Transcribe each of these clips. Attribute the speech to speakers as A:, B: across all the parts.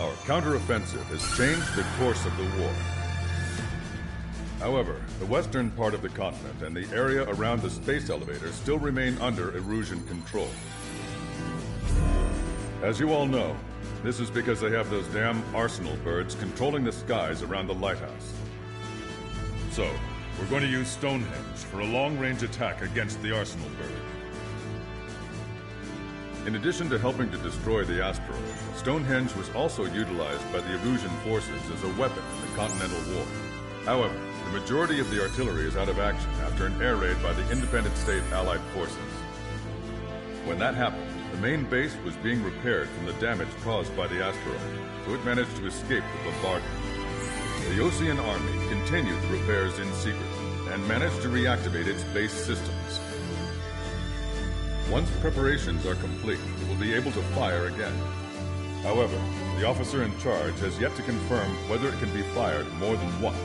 A: Our counteroffensive has changed the course of the war. However, the western part of the continent and the area around the space elevator still remain under Erusian control. As you all know, this is because they have those damn arsenal birds controlling the skies around the lighthouse. So, we're going to use Stonehenge for a long-range attack against the arsenal bird. In addition to helping to destroy the asteroid, Stonehenge was also utilized by the Erusian forces as a weapon in the Continental War. However, the majority of the artillery is out of action after an air raid by the independent state Allied forces. When that happened, the main base was being repaired from the damage caused by the asteroid, so it managed to escape the bombardment. The Ocean Army continued the repairs in secret and managed to reactivate its base systems. Once preparations are complete, it will be able to fire again. However, the officer in charge has yet to confirm whether it can be fired more than once.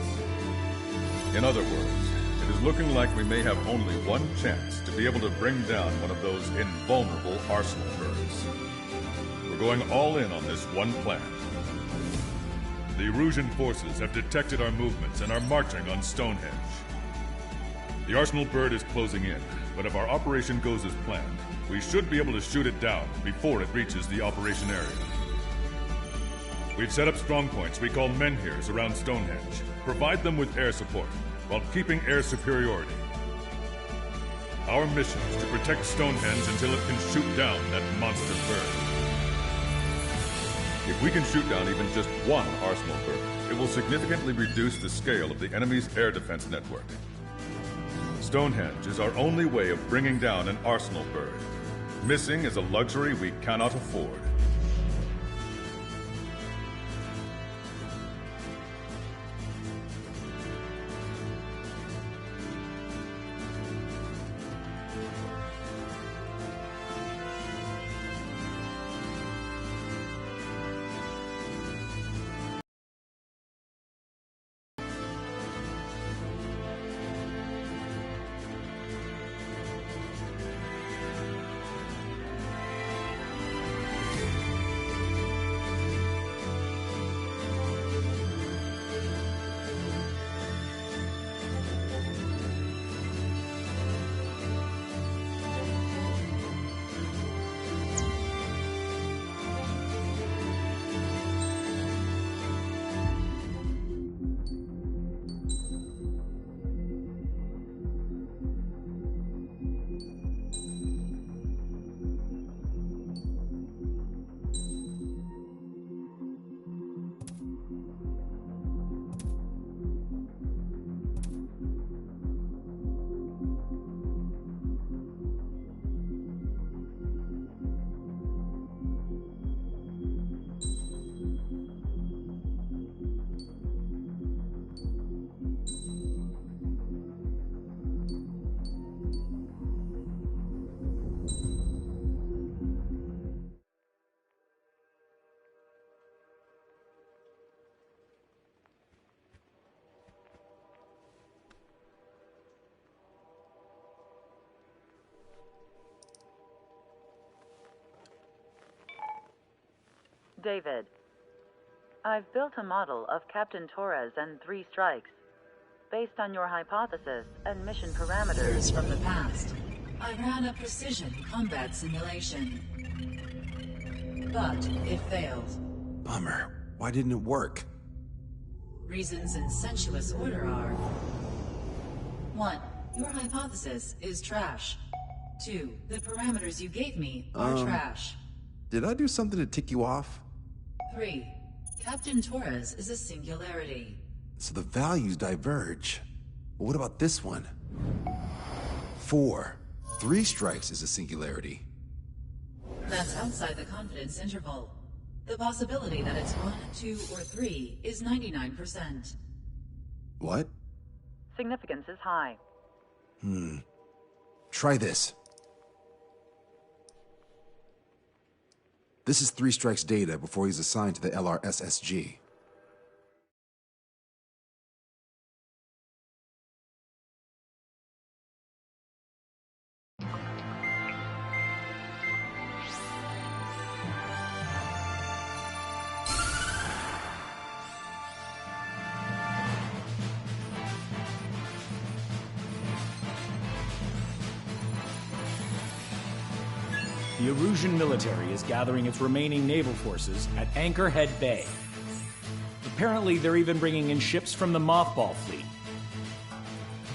A: In other words, it is looking like we may have only one chance to be able to bring down one of those invulnerable arsenal birds. We're going all in on this one plan. The Erusian forces have detected our movements and are marching on Stonehenge. The arsenal bird is closing in, but if our operation goes as planned, we should be able to shoot it down before it reaches the operation area. We've set up strongpoints we call menhirs around Stonehenge. Provide them with air support, while keeping air superiority. Our mission is to protect Stonehenge until it can shoot down that monster bird. If we can shoot down even just one arsenal bird, it will significantly reduce the scale of the enemy's air defense network. Stonehenge is our only way of bringing down an arsenal bird. Missing is a luxury we cannot afford.
B: David, I've built a model of Captain Torres and 3 strikes. Based on your hypothesis and mission parameters from the past, I ran a precision combat simulation. But it failed.
C: Bummer. Why didn't it work?
B: Reasons in sensuous order are: 1. Your hypothesis is trash. 2. The parameters you gave me are trash.
C: Did I do something to tick you off?
B: 3. Captain Torres is a singularity.
C: So the values diverge. But what about this one? 4. 3 strikes is a singularity.
B: That's outside the confidence interval. The possibility that it's 1, 2, or 3 is 99%.
C: What?
B: Significance is high.
C: Try this. This is 3 strikes data before he's assigned to the LRSSG.
D: The Erusian military is gathering its remaining naval forces at Anchorhead Bay. Apparently, they're even bringing in ships from the Mothball fleet.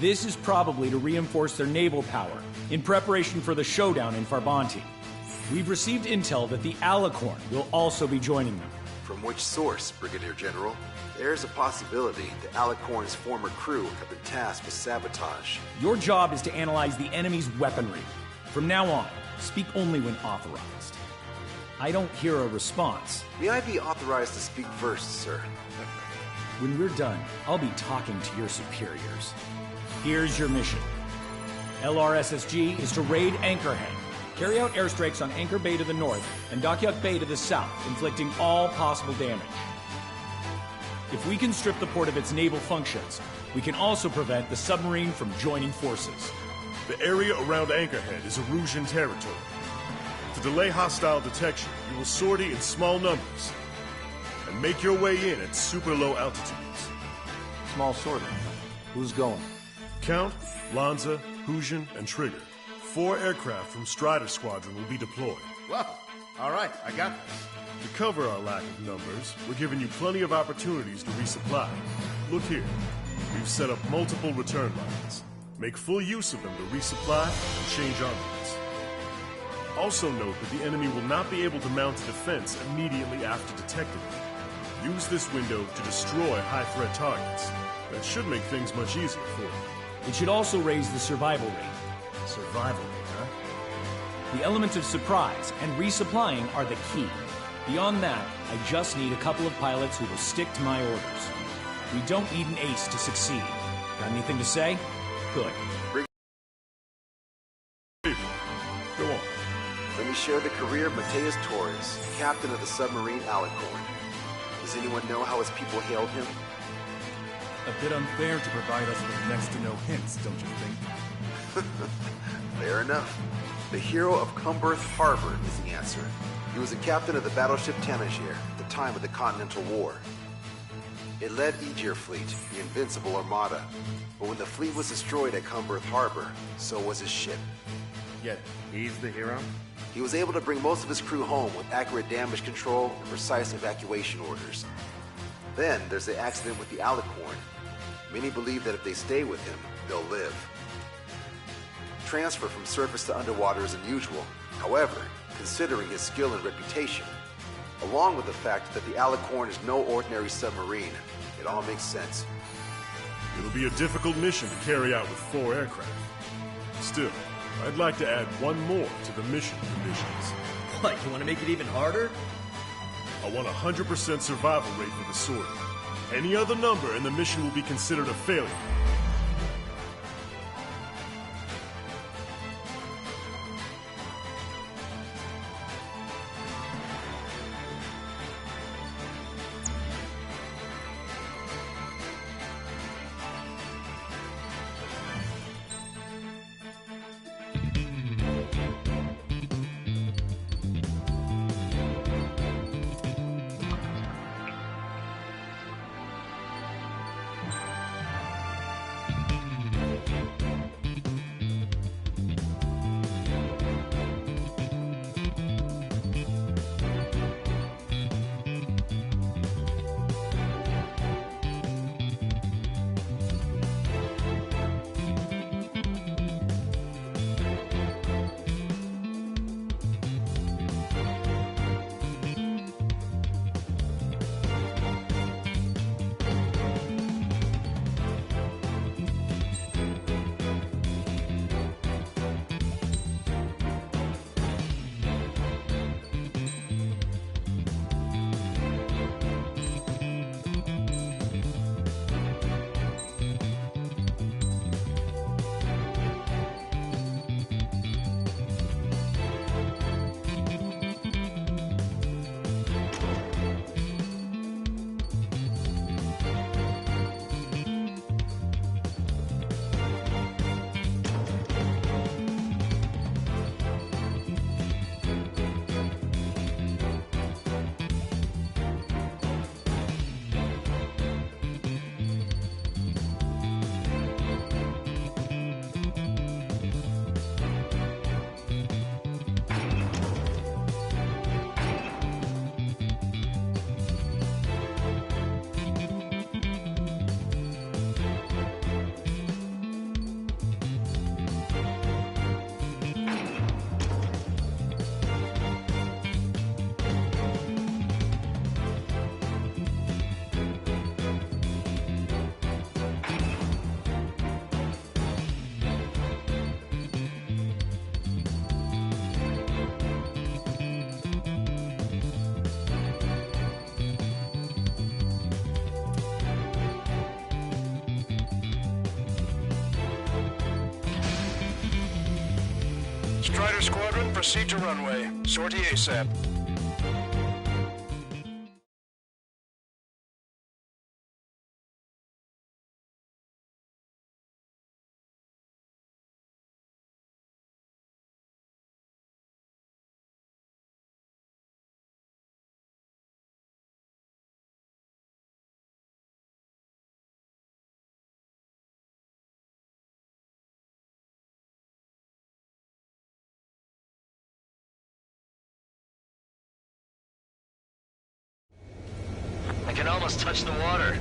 D: This is probably to reinforce their naval power in preparation for the showdown in Farbanti. We've received intel that the Alicorn will also be joining them.
C: From which source, Brigadier General? There's a possibility the Alicorn's former crew have been tasked with sabotage.
D: Your job is to analyze the enemy's weaponry. From now on, speak only when authorized. I don't hear a response.
C: May I be authorized to speak first, sir?
D: When we're done, I'll be talking to your superiors. Here's your mission. LRSSG is to raid Anchorhead, carry out airstrikes on Anchor Bay to the north and Dockyuk Bay to the south, inflicting all possible damage. If we can strip the port of its naval functions, we can also prevent the submarine from joining forces.
E: The area around Anchorhead is Erusian territory. To delay hostile detection, you will sortie in small numbers and make your way in at super low altitudes.
F: Small sortie. Who's going?
E: Count, Lanza, Hujan, and Trigger. 4 aircraft from Strider Squadron will be deployed.
F: Well, all right, I got this.
E: To cover our lack of numbers, we're giving you plenty of opportunities to resupply. Look here. We've set up multiple return lines. Make full use of them to resupply and change armaments. Also note that the enemy will not be able to mount a defense immediately after detecting them. Use this window to destroy high-threat targets. That should make things much easier for you.
D: It should also raise the survival rate.
F: Survival rate, huh?
D: The element of surprise and resupplying are the key. Beyond that, I just need a couple of pilots who will stick to my orders. We don't need an ace to succeed. Got anything to say? Good.
E: Go on.
C: Let me share the career of Mateus Torres, captain of the submarine Alicorn. Does anyone know how his people hailed him?
A: A bit unfair to provide us with next to no hints, don't you think?
C: Fair enough. The hero of Cumberth Harbor is the answer. He was a captain of the battleship Tanager at the time of the Continental War. It led Aegir Fleet, the Invincible Armada. But when the fleet was destroyed at Cumberth Harbor, so was his ship.
F: Yet, he's the hero?
C: He was able to bring most of his crew home with accurate damage control and precise evacuation orders. Then there's the accident with the Alicorn. Many believe that if they stay with him, they'll live. Transfer from surface to underwater is unusual. However, considering his skill and reputation, along with the fact that the Alicorn is no ordinary submarine, it all makes sense.
E: It'll be a difficult mission to carry out with 4 aircraft. Still, I'd like to add one more to the mission conditions.
F: What, you want to make it even harder?
E: I want a 100% survival rate for the sortie. Any other number and the mission will be considered a failure.
G: Strider Squadron, proceed to runway. Sortie ASAP.
H: I can almost touch the water.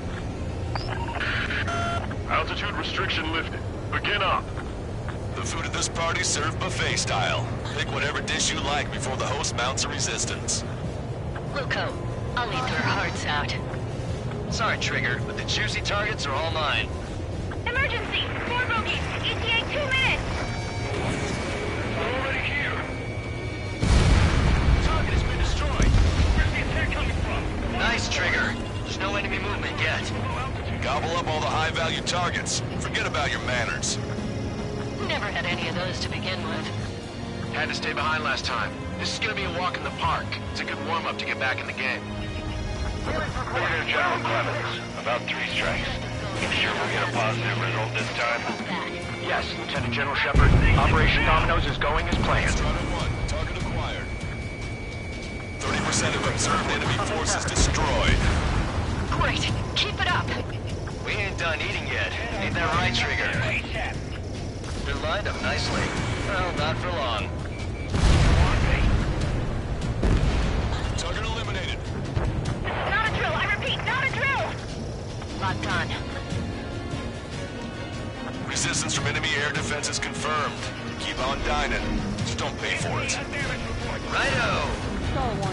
E: Altitude restriction lifted. Begin up.
I: The food at this party served buffet style. Pick whatever dish you like before the host mounts a resistance.
H: Luco, I'll eat their hearts out. Sorry, Trigger, but the juicy targets are all mine.
J: Emergency! 4 bogeys! ETA 2 minutes!
G: We're already here.
H: Target has been destroyed.
G: Where's the attack coming from?
H: Nice, Trigger. There's no enemy movement yet.
I: Gobble up all the high-value targets. Forget about your manners.
H: Never had any of those to begin with.
G: Had to stay behind last time. This is gonna be a walk in the park. It's a good warm-up to get back in the game. Order General Clemens. About 3 strikes. You sure we'll get a positive result this time? Yes, Lieutenant General Shepard. Operation Dominoes is going as planned.
I: Strider 1, target acquired. 30% of observed enemy forces destroyed.
H: Great! Keep it up! We ain't done eating yet. Ain't that right, Trigger? They're lined up nicely. Well, not for long.
I: Target eliminated.
J: Not a drill! I repeat, not a drill!
H: Locked on.
I: Resistance from enemy air defenses confirmed. Keep on dining. Just don't pay for it.
H: Righto!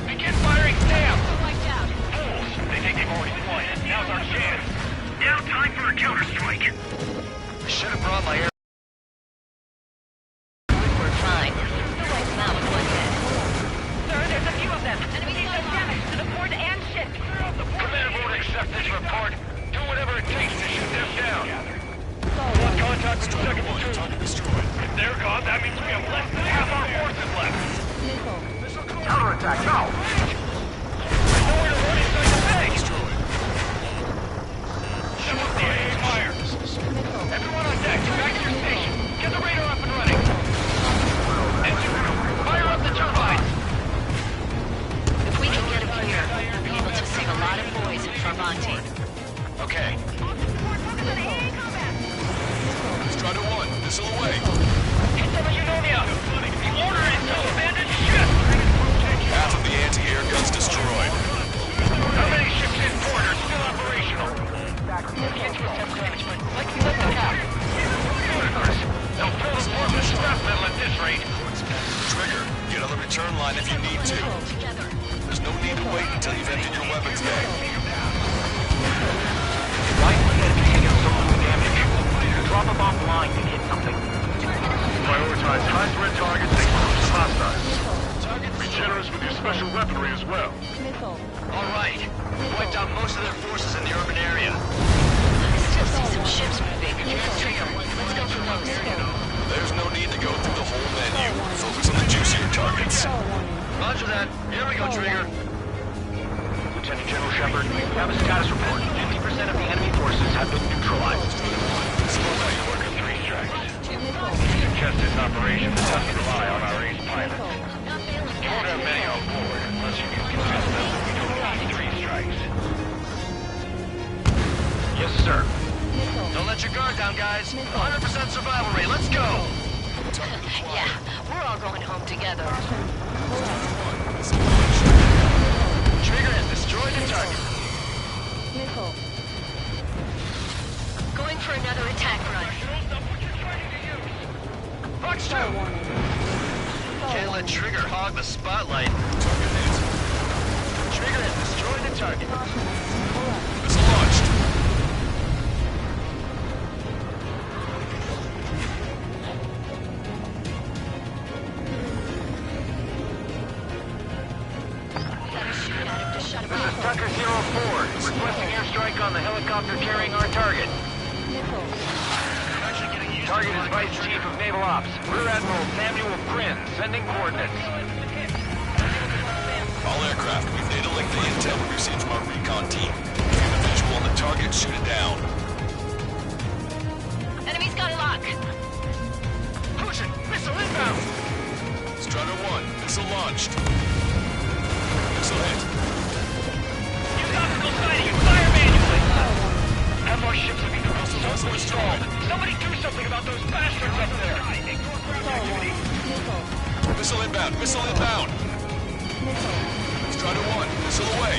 G: Begin firing now!
H: Wiped out.
G: Fools! They think they've already won. Now's our chance. Now time for a counterstrike.
H: I should have brought my air. We're fine. Wipe them out with one hit.
J: Sir, there's a few of them. Enemy does damage to the port and ship.
G: Command won't accept this report. Do whatever it takes to shoot them down. Lost contact with the second platoon.
I: Target destroyed.
G: If they're gone, that means we have less than half our forces left. Counterattack, now! There's nowhere to run inside the base! Shoot the AA fire! Everyone on deck, back to your station. Get the radar up and running. Engine, fire up the turbines!
H: If we can get him here, we'll be able to save a lot of boys in Travanti.
G: Okay.
I: Strider 1, missile away.
G: Hit them with pneumonia! The order is to abandon ship!
I: Half of the anti-air guns destroyed.
G: How many ships in port are still operational?
H: Can't do enough damage, but like we let them have.
G: Ludicrous. They'll fill the port with scrap metal at this rate.
I: Trigger, get on the return line if you need to.
H: Together.
I: There's no need to wait until you've emptied your weapons bag.
G: Right when the taking so much damage. Drop them offline and hit something.
E: Prioritize high-threat targets and groups of hostiles. Be generous with your special weaponry as well.
H: All right. We wiped out most of their forces in the urban area. I still see some ships moving. Trigger, let's go for those.
I: There's no need to go through the whole menu. Focus on the juicier targets.
H: Roger that. Here we go, Trigger.
G: Lieutenant General Shepard, we have a status report. 50% of the enemy forces have been neutralized.
I: Slow down, you worker.
G: 3 strikes. Suggest this operation doesn't rely on our ace pilots. You won't have many on board unless you can convince them that we don't need 3 strikes. Yes, sir.
H: Don't let your guard down, guys. 100% survival rate. Let's go. Yeah, we're all going home together. Trigger has destroyed the target. Going for another attack run.
G: Fox 2!
H: Can't let Trigger hog the spotlight. Trigger has destroyed the target.
I: Missile launched.
G: This is Tucker 04, requesting airstrike on the helicopter carrying our target. Target is Vice Chief of Naval Ops, Rear Admiral Samuel Prinz. Sending coordinates.
I: All aircraft, we've data link the intel we received from our recon team. If you have a visual on the target, shoot it down.
J: Enemy's got a lock.
G: Pushing! Missile inbound!
I: Strider 1, missile launched. Missile hit.
J: Use optical sighting and fire manually.
G: Have our ships have either been sunk or stalled. Somebody do something about those bastards up there!
I: Missile inbound, missile inbound. Strider 1, missile away.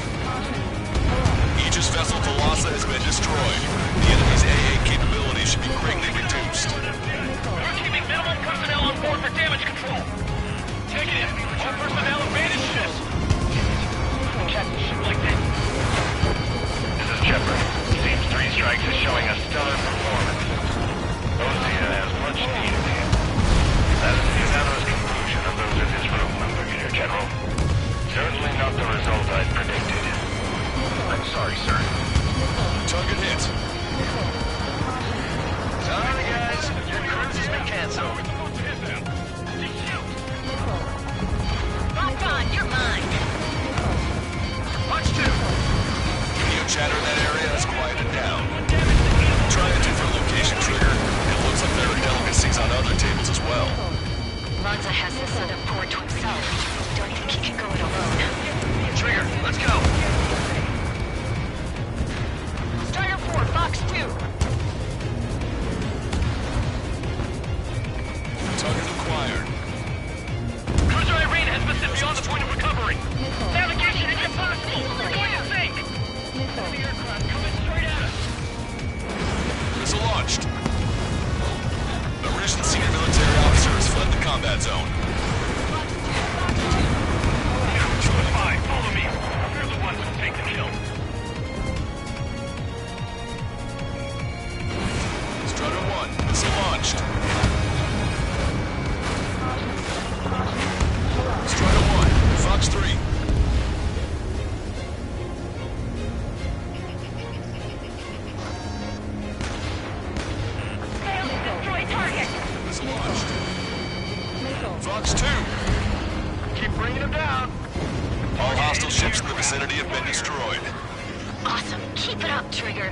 I: Aegis vessel Thalassa has been destroyed. The enemy's AA capability should be greatly reduced.
G: We're keeping minimum personnel on board for damage control. Negative. All personnel abandon ships. Captain, ship like this. This is Shepard. Seems 3 Strikes is showing a stellar performance. Osea has much needed him. That is the unanimous conclusion of those in this room, Brigadier General. Certainly not the result I'd predicted. I'm sorry, sir.
I: Target hit.
G: Sorry, guys. Your cruise has been canceled.
J: Locked on, you're mine.
G: Watch 2.
I: Video chatter in that area has quieted down. Try a different location, Trigger. It looks like there are delicacies on other tables as well.
J: Lanza has this setup poured to himself. Don't even keep it going alone.
G: Trigger, let's go.
J: Strider 4, Fox 2.
I: Target acquired.
G: Cruiser Irene has been beyond the point of recovery. Navigation is impossible. We're going to sink. The aircraft coming straight at us.
I: Missile launched. A recent senior military officer has fled the combat zone.
G: Fine, follow me. We're the ones who take the kill.
I: Strider 1, missile launched. Strider 1, Fox 3.
J: Failed to destroy target.
I: Missile launched. Fox 2.
G: Keep bringing them down.
I: All hostile ships in the vicinity have been destroyed.
J: Awesome. Keep it up, Trigger.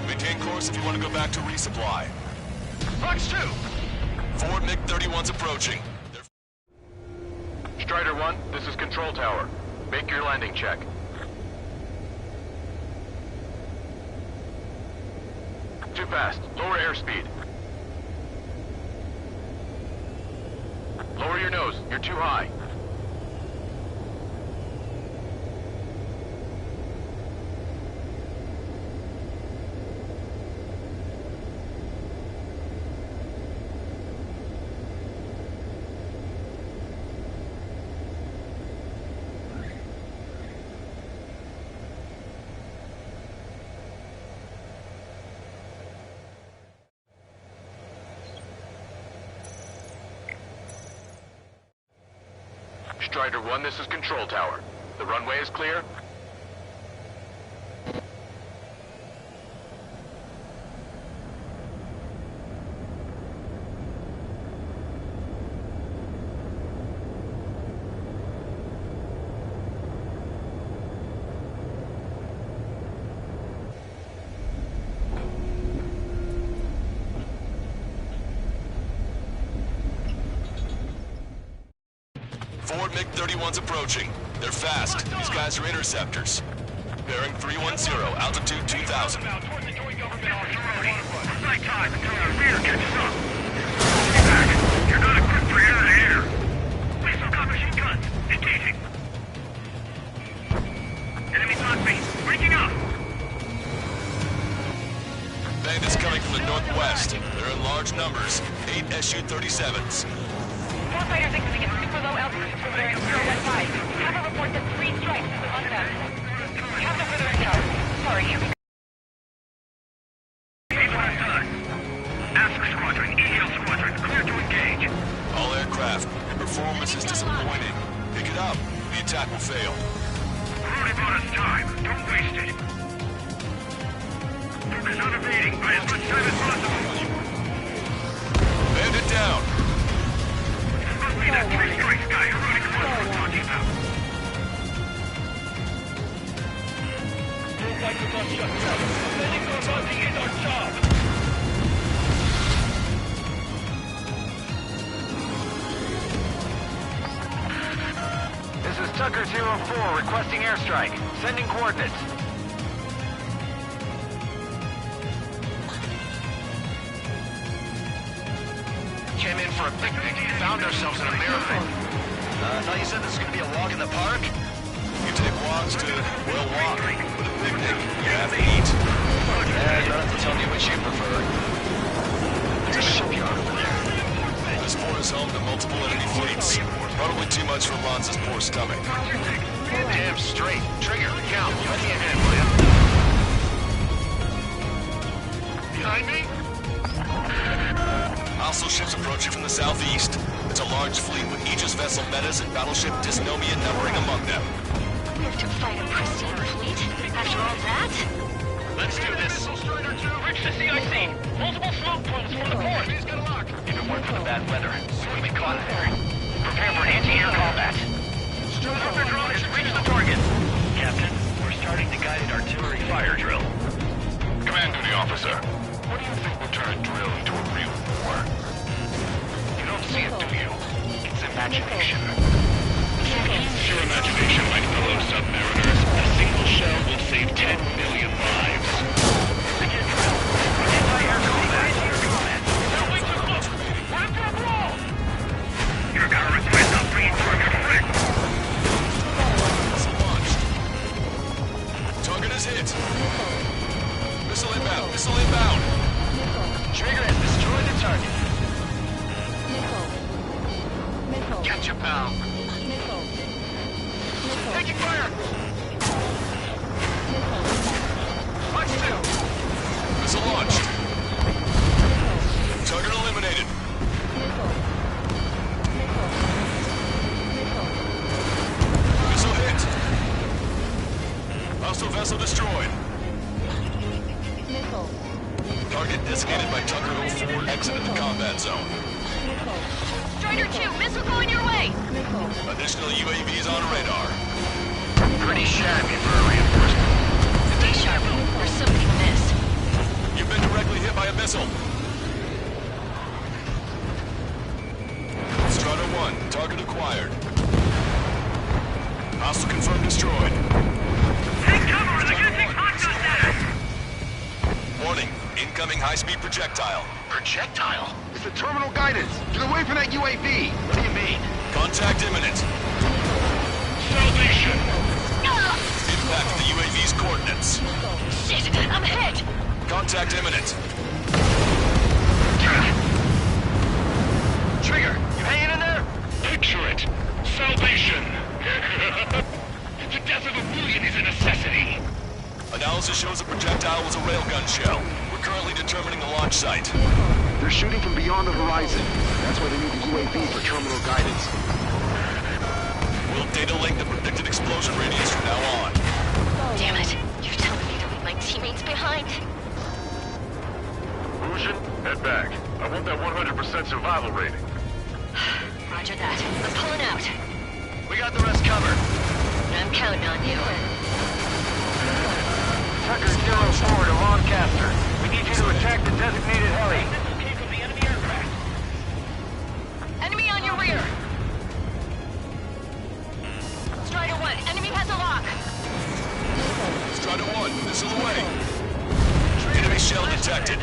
I: Maintain course if you want to go back to resupply.
G: Fox 2.
I: 4 MiG-31s approaching.
G: Strider 1, this is Control Tower. Make your landing check. Too fast. Lower airspeed. Lower your nose. You're too high. Strider 1, this is Control Tower. The runway is clear?
I: Four MiG-31s approaching. They're fast. These guys are interceptors. Bearing 310, altitude 2000.
G: Night time until our rear catches up. Be back. You're not equipped for air-to-air. We still got machine guns. Engaging. Enemy on base. Breaking up.
I: Bandits coming from the northwest. They're in large numbers. 8 Su-37s.
J: Warfighter exiting at super low altitude from bearing 015. Have a report that 3 strikes is among them. Have no further intel. Sorry, here we go.
G: Ask Squadron, EL Squadron, clear to engage.
I: All aircraft. Performance is disappointing. Pick it up. We the attack will fail.
K: Already bought us time. Don't waste it. Focus on evading. Buy as much time as possible.
I: Bandit down.
K: Must be that three strikes guy who really knows what we're talking about.
G: This is Tucker 04 requesting airstrike. Sending coordinates. Came in for a picnic. Found ourselves in a marathon. I thought you said this was going to be a walk in the park?
I: You take walks to, well, walk. With a picnic, you have to eat.
G: Yeah, you don't have to tell me which you prefer. There's a shipyard over there.
I: This port is home to multiple enemy fleets. Probably too much for Lanza's poor stomach.
G: Damn straight. Trigger, count. Let me ahead, will ya? Behind me?
I: Hostile ships approaching from the southeast. It's a large fleet with Aegis vessel Metas and battleship Dysnomia numbering among them.
J: We have to fight a pristine fleet? After all that?
G: Let's do this.
K: Strider 2, reach the CIC. Multiple smoke plumes from the port. He's gonna lock.
G: If it weren't for the bad weather, we would be caught there. Prepare for anti-air combat.
K: Strider drones, reach the target.
G: Captain, we're starting the guided artillery fire drill.
K: Command duty officer. What do you think will turn a drill into a real war?
G: You don't see it, do you? It's imagination.
K: Use your imagination, my fellow submariners. A single shell will save 10 million lives.
G: Begin drill. Anti-air combat.
K: Now wait to look. We're in for a brawl. You're gonna regret not bringing target friend.
I: Missile launched. Target is hit. Missile inbound. Missile inbound.
G: Trigger has destroyed the target. Gotcha, pal. Taking fire. Watch two.
I: Missile launched. Target eliminated. Missile hit. Hostile vessel destroyed. Target designated by Tucker 04 exited the combat zone.
J: Strider 2, missile going your way!
I: Additional UAVs on radar.
G: Pretty shabby for a reinforcement.
J: Stay sharp, there's somebody missed.
I: You've been directly hit by a missile. Strider 1, target acquired. Hostile confirmed destroyed.
K: Take cover, they're gonna take hostile status.
I: Warning, incoming high-speed projectile.
G: Projectile?
C: It's the terminal guidance. Get away from that UAV.
G: What do you mean?
I: Contact imminent.
K: Salvation.
I: Impact the UAV's coordinates.
J: Shit, I'm hit!
I: Contact imminent.
G: Trigger, you hanging in there?
K: Picture it. Salvation. The death of a million is a necessity.
I: Analysis shows the projectile was a railgun shell. We're currently determining the launch site.
C: They're shooting from beyond the horizon. That's why they need the UAV for terminal guidance.
I: We'll data link the predicted explosion radius from now on.
J: Damn it, you're telling me to leave my teammates behind?
K: Lucian, head back. I want that 100% survival rating.
J: Roger that. I'm pulling out.
G: We got the rest covered.
J: I'm counting on you.
G: Tucker 04 to Lancaster. We need you to attack the designated heli.
J: Enemy on your rear! Strider 1, enemy has a lock!
I: Strider 1, missile away. Enemy shell detected.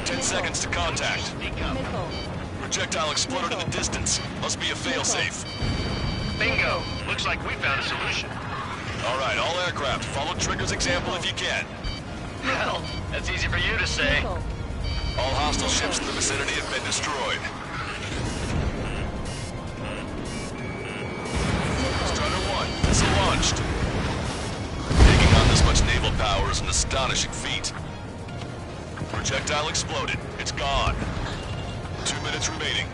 I: 10 seconds to contact. Projectile exploded in the distance. Must be a failsafe.
G: Bingo. Looks like we found a solution.
I: All right, all aircraft, follow Trigger's example if you can.
G: Hell, that's easy for you to say.
I: All hostile ships in the vicinity have been destroyed. Strider 1, missile launched. Taking on this much naval power is an astonishing feat. Projectile exploded. It's gone. 2 minutes remaining.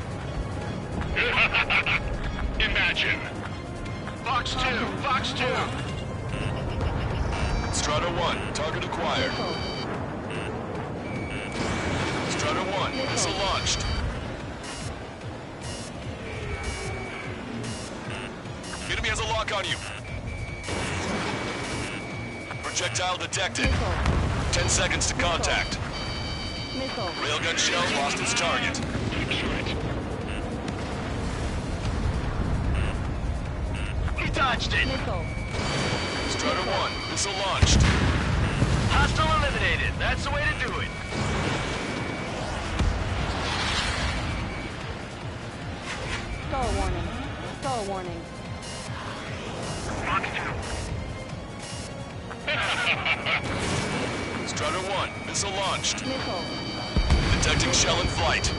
K: Imagine.
G: Fire! Fox 2, Fox 2.
I: Strider 1, target acquired. Strider 1, missile launched. Enemy has a lock on you. Projectile detected. 10 seconds to contact. Railgun shell lost its target.
G: We dodged it.
I: Strider 1, missile launched.
G: Hostile eliminated. That's the way to do it.
L: Star warning. Star warning.
G: Fox 2.
I: Strider 1, missile launched.
L: Missile.
I: Detecting shell in flight.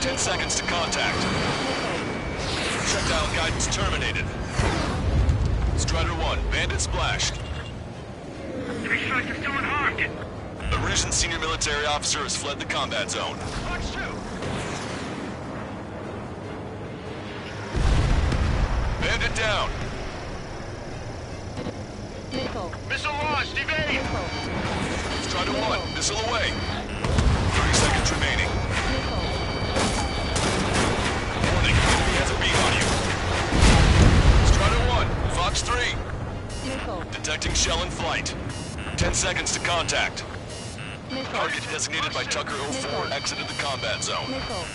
I: 10 seconds to contact. Projectile guidance terminated. Strider 1, bandit splashed.
G: 3 strikes are still unharmed.
I: A Russian senior military officer has fled the combat zone.
G: Fox 2.
I: Bandit down.
L: Missile.
G: Missile launched. Evade.
L: Missile.
I: Strider 1, missile away. 30 seconds remaining.
L: Missile.
I: Warning, enemy has a beam on you. Strider 1, Fox 3.
L: Missile.
I: Detecting shell in flight. 10 seconds to contact.
L: Missile.
I: Target designated by Tucker 04 exited the combat zone.
L: Missile.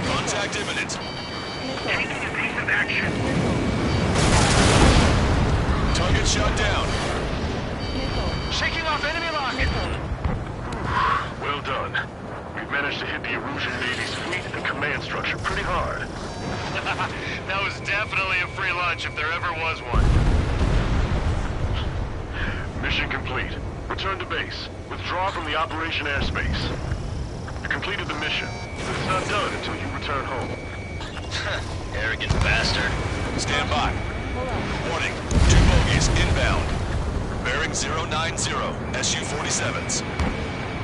I: Contact imminent.
G: Taking a piece of action.
I: Target shot down.
L: Missile.
G: Shaking off enemy lock.
E: Well done. We've managed to hit the Erusian Navy's fleet and command structure pretty hard.
G: That was definitely a free lunch if there ever was one.
E: Mission complete. Return to base. Withdraw from the operation airspace. You completed the mission, but it's not done until you return home.
H: Arrogant bastard.
I: Stand by. Warning, 2 bogies inbound. Bearing 090, SU-47s.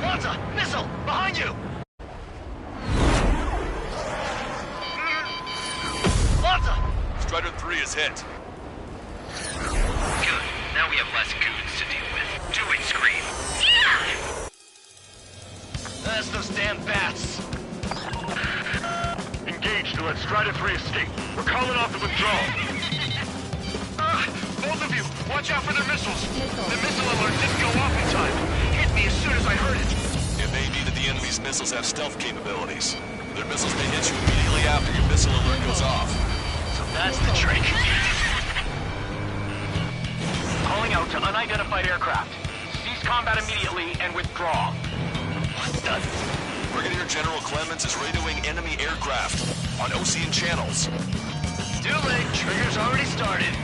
G: Lanza, missile, behind you. Lanza.
I: Strider 3 is hit.
H: Good. Now we have less goons to deal with. Do it, Scream.
G: That's those damn bats.
E: Engage to let Strider 3 escape. We're calling off the withdrawal.
G: Both of you, watch out for their missiles. The missile alert didn't go off in time. Hit me as soon as I heard it.
I: It may be that the enemy's missiles have stealth capabilities. Their missiles may hit you immediately after your missile alert goes off.
G: So that's the trick. Calling out to unidentified aircraft. Cease combat immediately and withdraw.
I: What's done? Brigadier General Clemens is radioing enemy aircraft on Ocean channels.
G: Too late. Trigger's already started.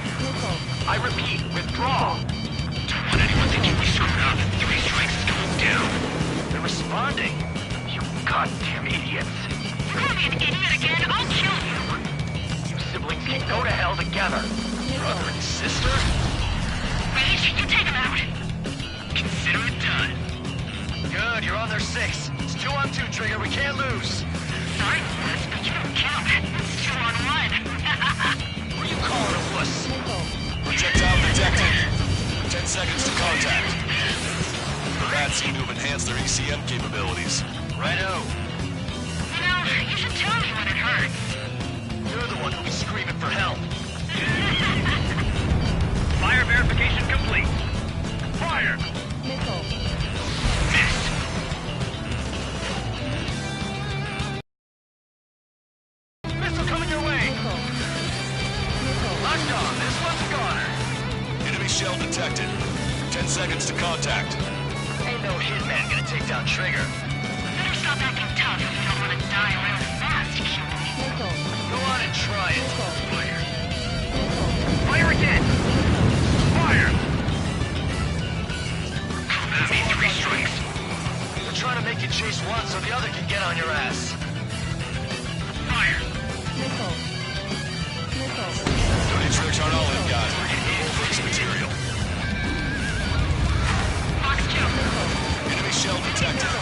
G: I repeat, withdraw.
K: Don't want anyone thinking we screwed up. 3 strikes is going down.
G: They're responding. You goddamn idiots.
J: Call me an idiot again, I'll kill you.
G: You siblings can go to hell together. Brother and sister?
J: Rage, you take him out.
K: Consider it done.
G: Good, you're on their 6. It's 2-on-2, Trigger. We can't lose.
J: Sorry, Wuss, but you don't count. It's 2-on-1.
G: Who are you calling a wuss?
I: Projectile detected. 10 seconds to contact. The bats seem to have enhanced their ECM capabilities.
G: Righto.
J: You know, you should tell me when it hurts.
G: You're the one who was screaming for help.
K: Fire verification complete.
G: Fire!
L: Missile.
K: Missed.
G: Missile coming your way! Locked on. This one's a goner.
I: Enemy shell detected. 10 seconds to contact.
G: Ain't no hitman gonna take down Trigger.
J: Better stop acting tough if you don't want to die real fast, cutie.
G: Go on and try it.
J: Fire.
G: Fire again! Fire!
K: That means 3 strikes.
G: They're trying to make you chase one so the other can get on your ass.
K: Fire.
I: Dirty tricks aren't all they've got. Freeze material.
J: Fox 2.
I: Enemy shell detected.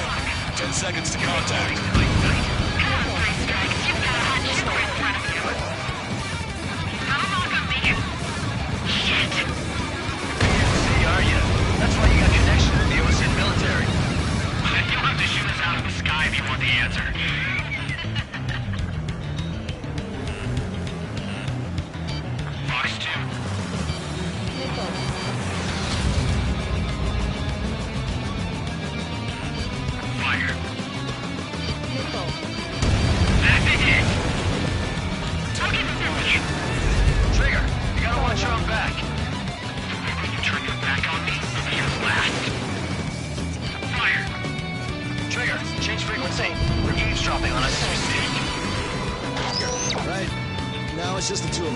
I: 10 seconds to contact.
J: Come on, 3 strikes. You've got a hot ship right in front of you. How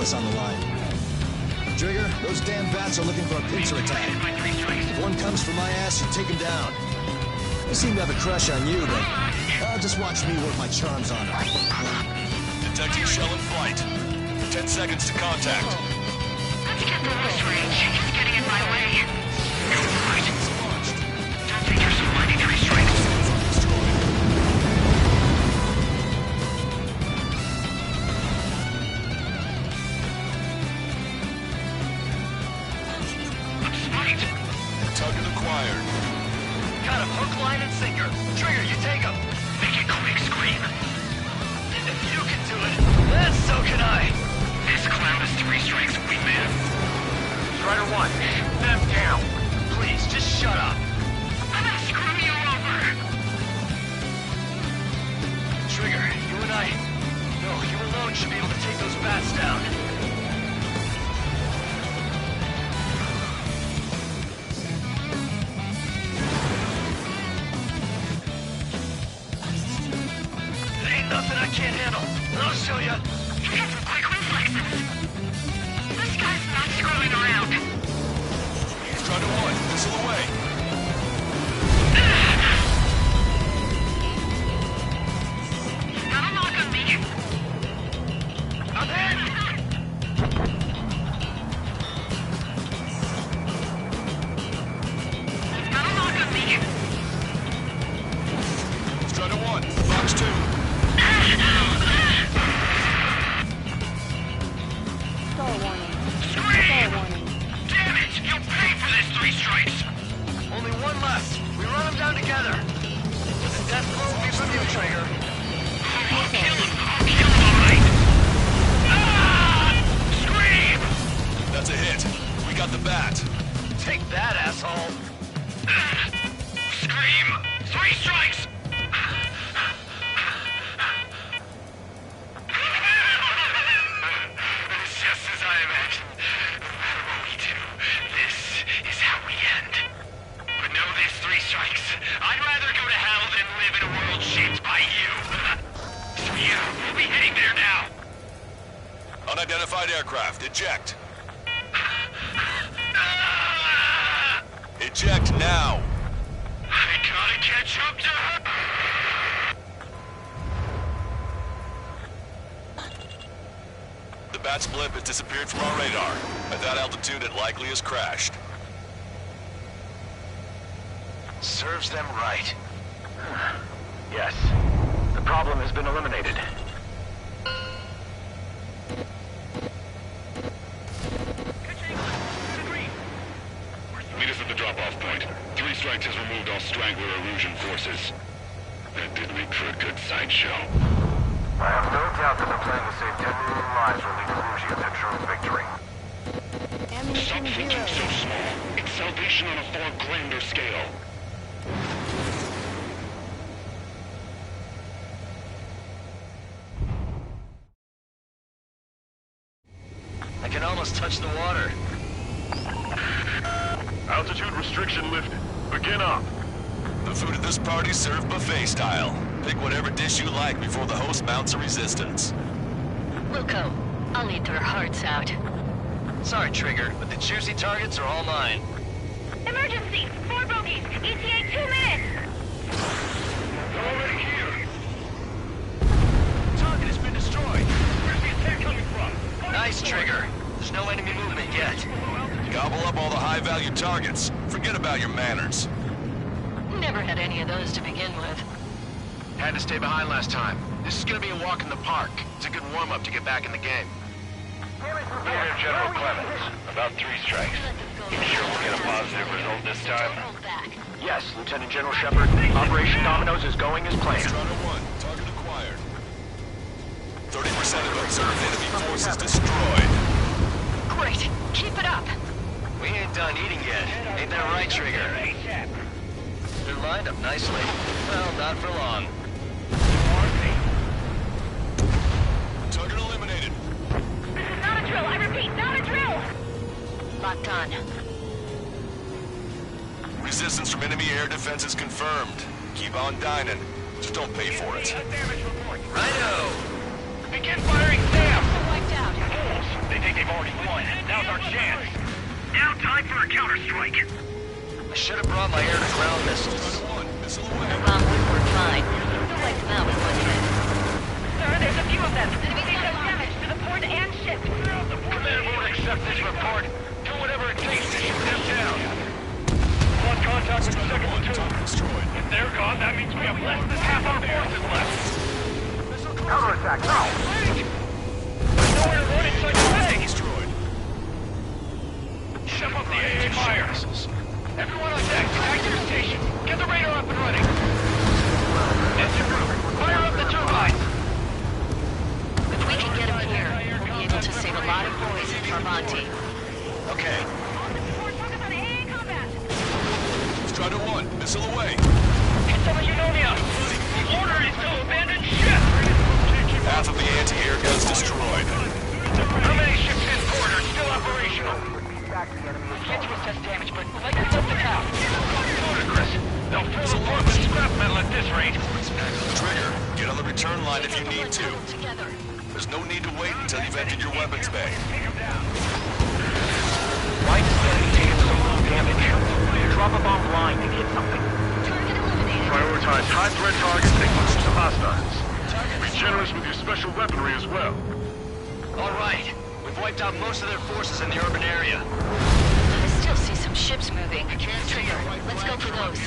M: us on the line. Trigger, those damn bats are looking for a pincer attack. If one comes for my ass, you take him down. They seem to have a crush on you, but just watch me work my charms on them.
I: Detecting shell in flight. 10 seconds to contact.
J: Let's get the loose range. He's getting in my way. Right. Don't think you're so mighty, three strikes.
I: Target acquired.
H: Got him hook, line, and sinker. Trigger, you take him.
J: Make it quick, Scream.
H: If you can do it, then so can I.
J: This clown is 3 strikes, wingman.
H: Strider 1, shoot them down. Please, just shut up.
J: I'm gonna screw you over.
H: Trigger, you and I... No, you alone should be able to take those bats down. Ain't nothing I can't handle. I'll show you.
J: He has some quick reflexes. This guy's not screwing around.
I: Strider 1, missile away.
J: He's got a lock on me.
H: I'm in!
J: He's got a lock on me.
I: Strider 1, box 2.
L: Star warning.
J: Scream!
L: Star warning.
J: Damn it! You'll pay for this 3 strikes.
H: Only one left. We run them down together. The death blow will be from you, Trigger.
J: I'll kill him. I'll kill him, all right. Ah! Scream!
I: That's a hit. We got the bat.
H: Take that, asshole.
J: Scream! 3 strikes! It's just as I imagined. No matter what we do, this is how we end. But know this, 3 strikes. I'd rather go to hell than live in a world shaped by you. So yeah, we'll be heading there now.
I: Unidentified aircraft, eject. Eject now.
J: I gotta catch up to her.
I: The bat's blip has disappeared from our radar. At that altitude, it likely has crashed.
H: Serves them right. Yes. The problem has been eliminated.
K: Meet us at the drop-off point. 3 strikes has removed all Strangler Erosion forces. That did make for a good sideshow.
G: I have no doubt that the plan to save 10 million lives will lead Lugia to Trump's victory.
L: Ammunition
K: Stop thinking so
L: 0.
K: small. It's salvation on a far grander scale.
H: I can almost touch the water.
E: Altitude restriction lifted. Begin up.
I: The food at this party served buffet style. Pick whatever dish you like before the host mounts a resistance.
B: Wilco, I'll eat their hearts out.
H: Sorry, Trigger, but the juicy targets are all mine.
J: Emergency! 4 bogeys! ETA 2 minutes!
K: They're already here.
H: Target has been destroyed.
K: Where's the attack coming from?
H: Nice, Trigger. There's no enemy movement yet.
I: Gobble up all the high-value targets. Forget about your manners.
B: Never had any of those to begin with.
G: Had to stay behind last time. This is gonna be a walk in the park. It's a good warm-up to get back in the game.
K: Here, General Clemens. About 3 strikes. You sure we'll get a positive result this time?
B: Hold back.
G: Yes, Lieutenant General Shepard. Operation Dominoes is going as planned.
I: Strider 1, target acquired. 30% of observed enemy forces destroyed.
B: Great. Keep it up.
H: We ain't done eating yet. Ain't that right, Trigger? They're lined up nicely. Well, not for long.
I: Target eliminated.
J: This is not a drill! I repeat, not a drill!
B: Locked on.
I: Resistance from enemy air defenses confirmed. Keep on dining. Just don't pay for it.
J: Damage report.
H: Righto!
J: Begin firing SAM!
B: Wiped out.
K: They
J: they've already won. Now's our chance. Now time for a counterstrike.
H: I should have brought my air-to-ground missiles.
B: The bomb would work fine. We'll wipe them out with one hit. Sir, there's a few of them. Enemies have done damage to the port and ship.
J: Command won't accept this report. Do whatever it takes to shoot them down. Lost contact with the second platoon. If they're gone, that means we have less than half our forces left. Counterattack, now! There's nowhere to run inside the bay!
I: Destroyed.
J: Shut up the AA fire! Everyone on deck, back to your station. Get the radar up and running. Engine room, fire up the turbines!
B: If we can get them here, we'll be able to save a lot of boys in Farvanti.
H: Okay.
B: Focus on AA combat!
I: Strider 1, missile away.
J: Hit some of Unonia! The order is to abandon ship!
I: Half of the anti-air guns destroyed.
J: How many ships in port are still operational?
B: Can't to assess damage, but like yourself to count.
J: Ludicrous. They'll fill the port with scrap metal at this rate.
I: Trigger, get on the return line if you need to.
B: Together.
I: There's no need to wait until you've emptied your weapons bay.
J: Why is the enemy taking so little damage? Drop a bomb blind to get something.
B: Target eliminated.
E: Prioritize high-threat targets and groups of hostiles. Be generous with your special weaponry as well.
H: All right. We've wiped out most of their forces in the urban area.
B: I still see some ships moving. Trigger, let's go for those.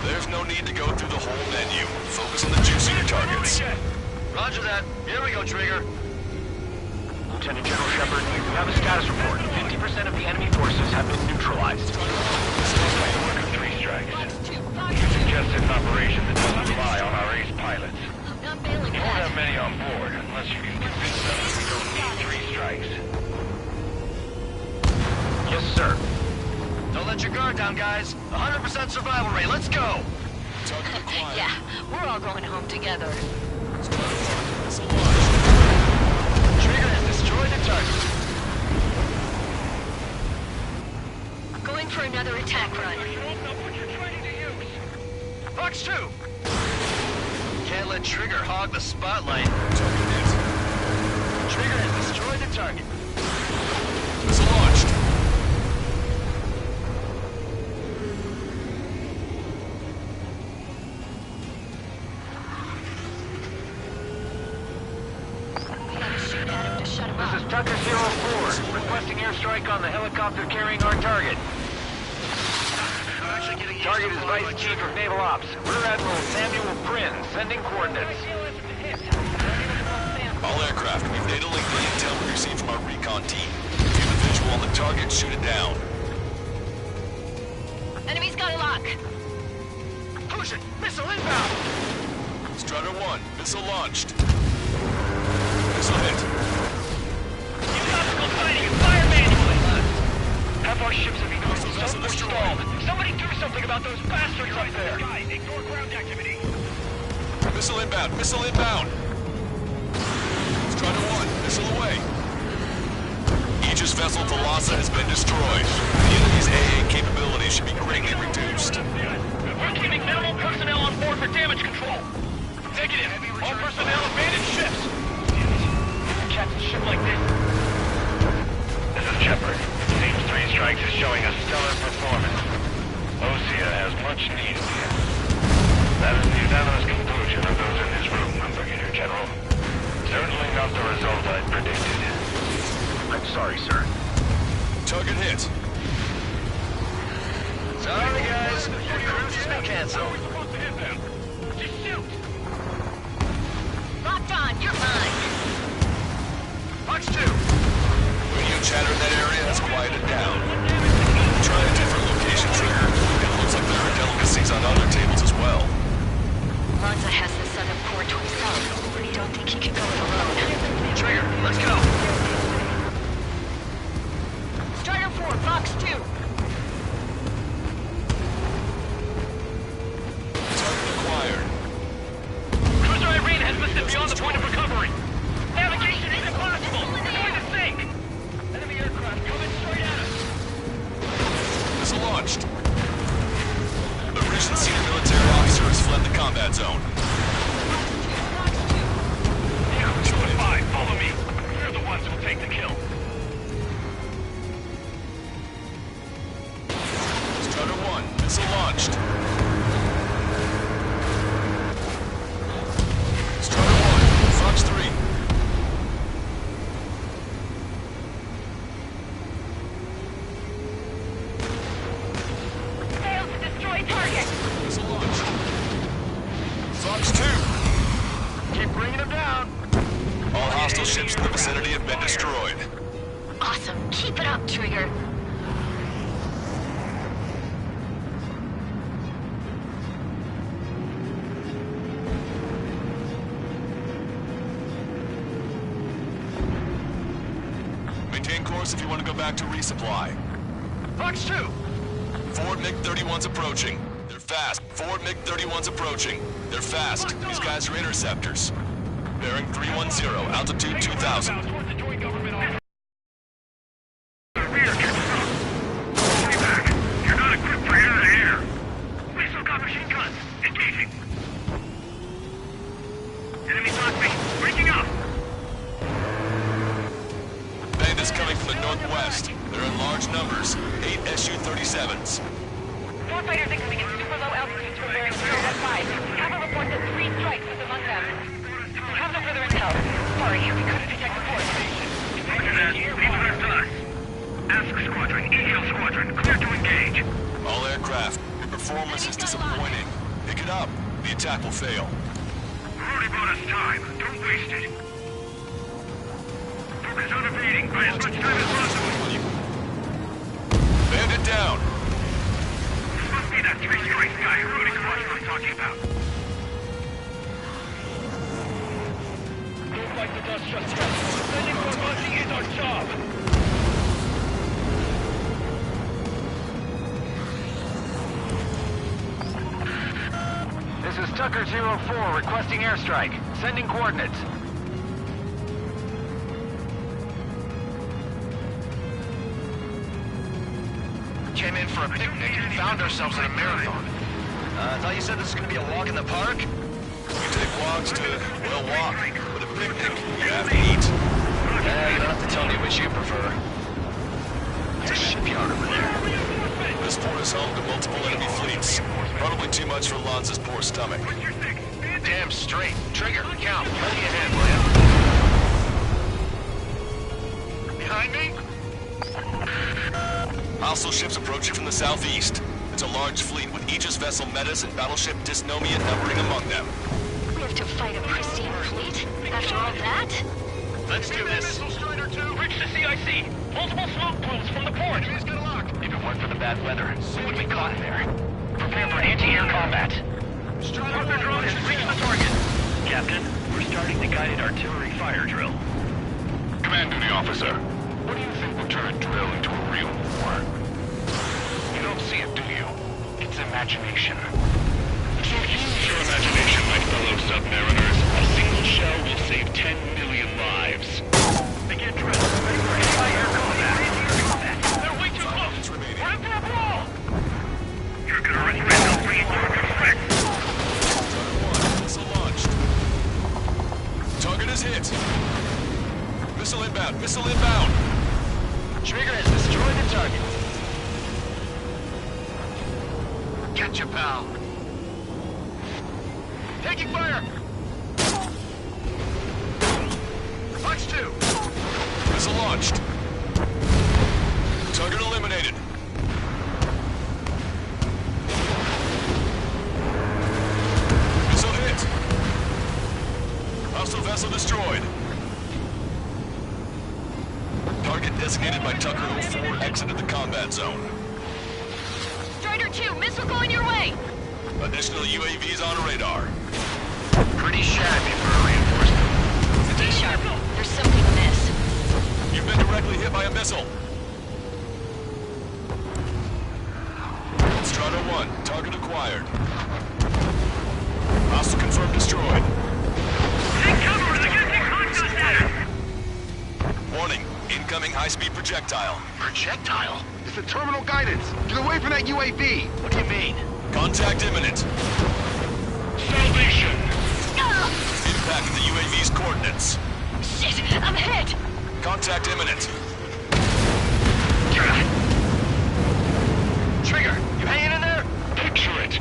I: There's no need to go through the whole menu. Focus on the juicier targets.
H: Roger that. Here we go, Trigger.
J: Lieutenant General Shepard, we have a status report. 50% of the enemy forces have been neutralized. Work of 3 strikes. You suggested an operation that doesn't rely on our ace pilots.
B: I'm bailing
J: You won't have many on board unless you can convince them that we don't need 3 strikes. Yes, sir.
H: Don't let your guard down, guys. 100% survival rate. Let's go.
B: Yeah, we're all going home together.
H: Trigger has destroyed the target.
B: Going for another attack run.
H: Fox 2. Can't let Trigger hog the spotlight. Trigger has destroyed the target.
I: Missile launched.
J: This is Tucker 04, requesting airstrike on the helicopter carrying our target. Target is Vice Chief of Naval Ops, Rear Admiral Samuel Prynne, sending coordinates.
I: All aircraft, we've data linked the intel we received from our recon team. View the visual on the target, shoot it down.
B: Enemy's got a lock.
J: Push it! Missile inbound!
I: Strider 1, missile launched. Missile hit.
J: Use optical sighting and fire manually! Half our ships have been stalled. Somebody do something about those bastards up there! Ignore ground activity!
I: Missile inbound, missile inbound! Strider 1, missile away. Aegis vessel Thalassa has been destroyed. The enemy's AA capabilities should be greatly reduced.
J: We're keeping minimal personnel on board for damage control. Negative. All personnel abandon ships. Catch a ship like this. This is Shepard. Seems 3 strikes is showing a stellar performance. Osea has much needed here. That is the unanimous conclusion of those in this room, Brigadier General. Certainly not the result I predicted. I'm sorry, sir.
I: Target hit.
H: Sorry, guys. Your cruise has been canceled.
J: Just shoot!
B: Locked on, you're mine.
H: Fox 2.
I: Radio chatter in that area has quieted down. Try a different location, Trigger. It looks like there are delicacies on other tables as well.
B: Lanza has the southern port to himself. I don't think he can go it alone.
H: Trigger, let's go.
B: Strider 4, Fox 2.
I: Target acquired.
J: Cruiser Irene has listed beyond the point of recovery. Navigation is impossible. We're going to sink. Enemy aircraft coming straight at us.
I: Missile launched. The recent senior military officer has fled the combat zone.
J: Echo 2 and 5, follow me. We're the ones who'll take the kill.
I: Fox 2!
G: Keep bringing them down.
I: All hostile ships in the vicinity have been destroyed.
N: Awesome. Keep it up, Trigger.
I: Maintain course if you want to go back to resupply.
G: Fox 2!
I: Forward MiG-31's approaching. They're fast. Forward MiG-31's approaching. They're fast. These guys are interceptors. Bearing 310, altitude 2000. Bandits coming from the northwest. They're in large numbers. 8 Su-37s.
O: Four fighters incoming at super low altitudes from bearing 015. Kappa reports that 3 strikes was among them. We have no further intel. Sorry, we couldn't detect the force.
J: Roger that. Leave the rest to us. Ask Squadron, EGL Squadron, clear to engage.
I: All aircraft. Your performance is disappointing. Pick it up. The attack will fail.
J: We've already bought us time. Don't waste it. Focus on evading. Buy as much time as possible.
I: Bandit down.
J: This must be that 3 strikes guy Rudy Carrasco was talking about.
G: Don't fight the dust just yet. Sending more busing is our job.
H: This is Tucker 04 requesting airstrike. Sending coordinates. Came in for a picnic and found ourselves in a marathon. I thought you said this was going to be a walk in the park?
I: We take walks to, well, walk. But a picnic, you have to eat.
H: You don't have to tell me which you prefer. It's a shipyard over there.
I: This port is home to multiple enemy fleets. Probably too much for Lanza's poor stomach.
H: Damn straight. Trigger, count. Plenty ahead, will ya? Behind me?
I: Hostile ships approaching from the southeast. It's a large fleet with Aegis vessel Metis and battleship Dysnomia numbering among them.
N: We have to fight a pristine fleet? After all that?
H: Let's do this.
J: Missile Strider 2, reach the CIC. Multiple smoke plumes from the port.
H: Enemies get locked. If it weren't for the bad weather, we would be caught there. Prepare for anti-air combat.
J: Strider drone has reached the target.
G: Captain, we're starting the guided artillery fire drill.
K: Command duty officer, what do you think will turn a drill into a real war? You don't see it, do you? It's imagination. So use your imagination, my fellow submariners. A single shell will save 10 million lives.
J: Begin drill. Ready for anti-air combat. They're way too close. We're in for a brawl. You're gonna regret not bringing more effect.
I: Missile launched. Target is hit. Missile inbound. Missile inbound.
H: Trigger has destroyed the target. Gotcha, pal. Taking fire. Fox 2.
I: Missile launched. Target eliminated. Missile hit. Hostile vessel destroyed. Target designated by Tucker 04 exited the combat zone.
N: Strider 2, missile going your way!
I: Additional UAVs on radar.
H: Pretty shabby for a reinforcement.
N: Stay sharp. There's something amiss.
I: You've been directly hit by a missile. Strata 1, target acquired. Hostile confirmed destroyed.
J: Take cover, they're getting contact at us.
I: Warning, incoming high-speed projectile.
H: Projectile?
C: It's the terminal guidance. Get away from that UAV.
H: What do you mean?
I: Contact imminent.
J: Salvation.
I: Impact at the UAV's coordinates.
N: Shit, I'm hit!
I: Contact imminent.
H: Trigger, you hanging in there?
J: Picture it.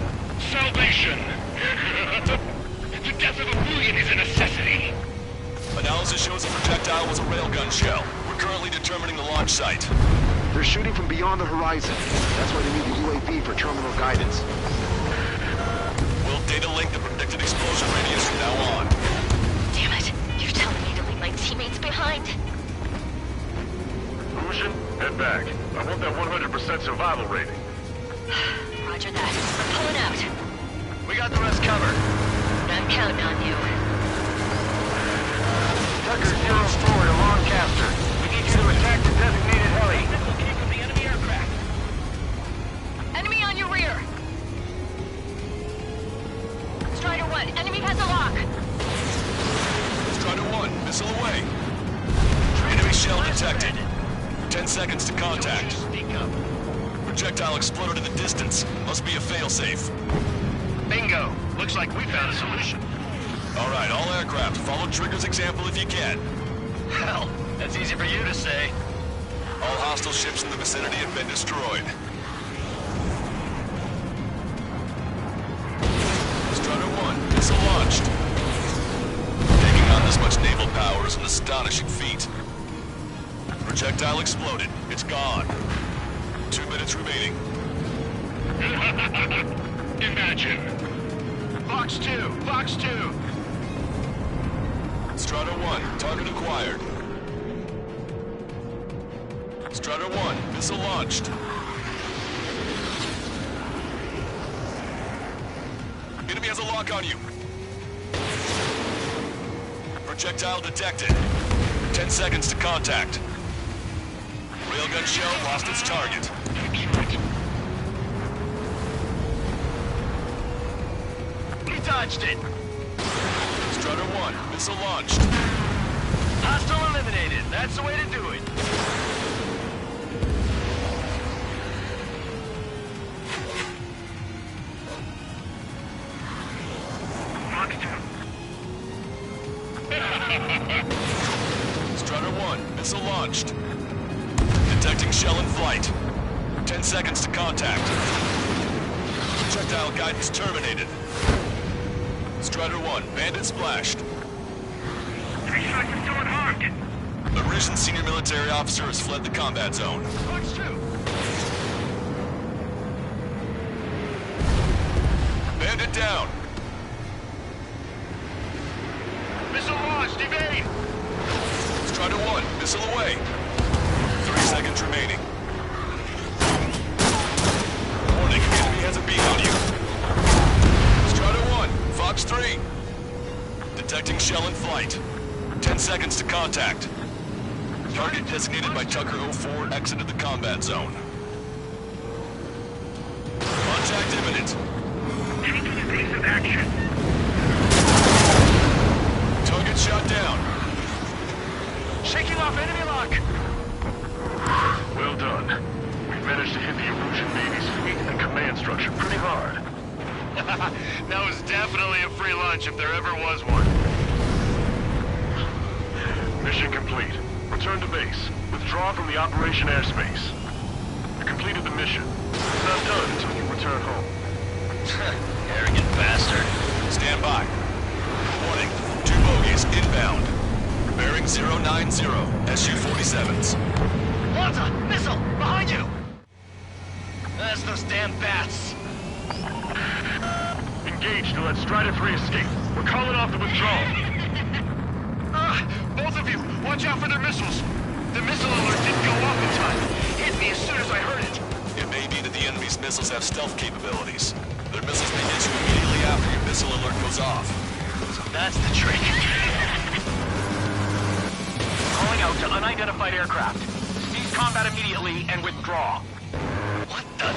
J: Salvation. The death of a million is a necessity.
I: Analysis shows the projectile was a railgun shell. We're currently determining the launch site.
C: They're shooting from beyond the horizon. That's why they need the UAV for terminal guidance.
I: We'll Data link the predicted explosion radius from now on.
N: Damn it. You're telling me to leave my teammates behind?
K: Lucian, head back. I want that 100% survival rating.
N: Roger that. I'm pulling out.
F: We got the rest covered.
N: I'm counting on you.
J: Tucker 04 to Lancaster. We need you to attack the designated heli. Missile came from the enemy aircraft.
N: Enemy on your rear. Strider 1, enemy has a lock.
I: Strider 1, missile away. Enemy shell detected. 10 seconds to contact. Projectile exploded in the distance. Must be a failsafe.
G: Bingo. Looks like we found a solution.
I: Alright, all aircraft, follow Trigger's example if you can.
F: Hell, that's easy for you to say.
I: All hostile ships in the vicinity have been destroyed. Strider 1, missile launched. Taking on this much naval power is an astonishing feat. Projectile exploded. It's gone. 2 minutes remaining.
G: Imagine. Fox 2, Fox 2.
I: Strider 1, target acquired. Strider 1, missile launched. Enemy has a lock on you. Projectile detected. 10 seconds to contact. Railgun shell lost its target.
G: We dodged it.
I: Strider 1, missile launched.
F: Hostile eliminated. That's the way to do it.
I: Strider 1, missile launched. Detecting shell in flight. 10 seconds to contact. Projectile guidance terminated. Strider 1, bandit splashed.
J: 3 strikes are still unharmed.
I: A risen senior military officer has fled the combat zone.
G: Fox 2.
I: Bandit down.
G: Missile launched. Evade.
I: Strider 1, missile away. 3 seconds remaining. Warning, enemy has a beam on you. Strider 1, Fox 3. Detecting shell in flight. 10 seconds to contact. Target designated by Tucker 04 exited the combat zone. Contact imminent.
J: Taking evasive action.
I: Target shot down.
G: Shaking off enemy lock.
K: Well done. We managed to hit the Erusian Navy's fleet and command structure pretty hard.
G: That was definitely a free lunch if there ever was one.
K: Mission complete. Return to base. Withdraw from the operation airspace. You completed the mission. It's not done until you return home.
F: Arrogant bastard.
I: Stand by. Warning, 2 bogies inbound. Bearing 090, Su-47s.
F: Wanta! Missile! Behind you! That's those damn bats.
K: Engage to let Strider 3 escape. We're calling off the withdrawal.
G: Both of you, watch out for their missiles. The missile alert didn't go off in time. Hit me as soon as I heard it.
I: It may be that the enemy's missiles have stealth capabilities. Their missiles may hit you immediately after your missile alert goes off.
F: So that's the trick.
J: Calling out to unidentified aircraft. Cease combat immediately and withdraw.
I: What the?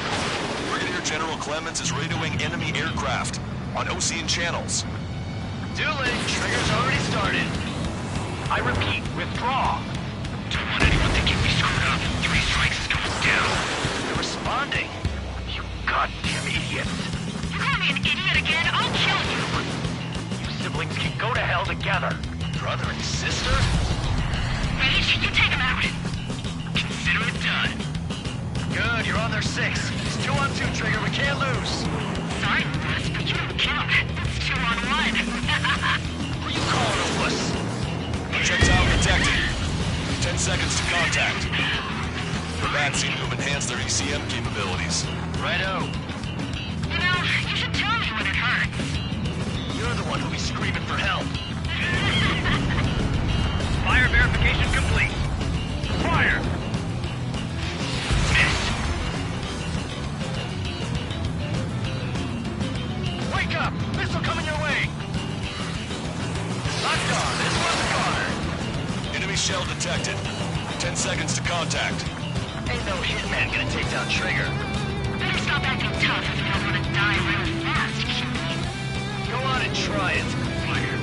I: Brigadier General Clemens is radioing enemy aircraft on Ocean channels.
F: Too late. Trigger's already started.
J: I repeat, withdraw.
G: Don't want anyone thinking we screwed up. 3 strikes is going down.
F: They're responding.
J: You goddamn idiot.
N: You call me an idiot again, I'll kill you.
J: You siblings can go to hell together.
F: Brother and sister?
N: Rage, you take him out.
G: Consider it done.
F: Good, you're on their 6. It's 2 on 2, Trigger. We can't lose.
N: Sorry, boss, but you don't count. That's 2 on 1.
F: Who you calling a wuss?
I: Projectile detected. 10 seconds to contact. The bats seem to have enhanced their ECM capabilities.
F: Righto.
N: You know, you should tell me when it hurts.
F: one who'll be screaming for help.
J: Fire verification complete. Fire! Miss.
F: Wake up! Missile coming your way! Locked on. This one's a goner.
I: Enemy shell detected. 10 seconds to contact.
F: Ain't no hitman gonna take down Trigger.
N: Better stop acting tough if you don't want to die really fast, cutie.
F: Go on and try it.
J: Fire.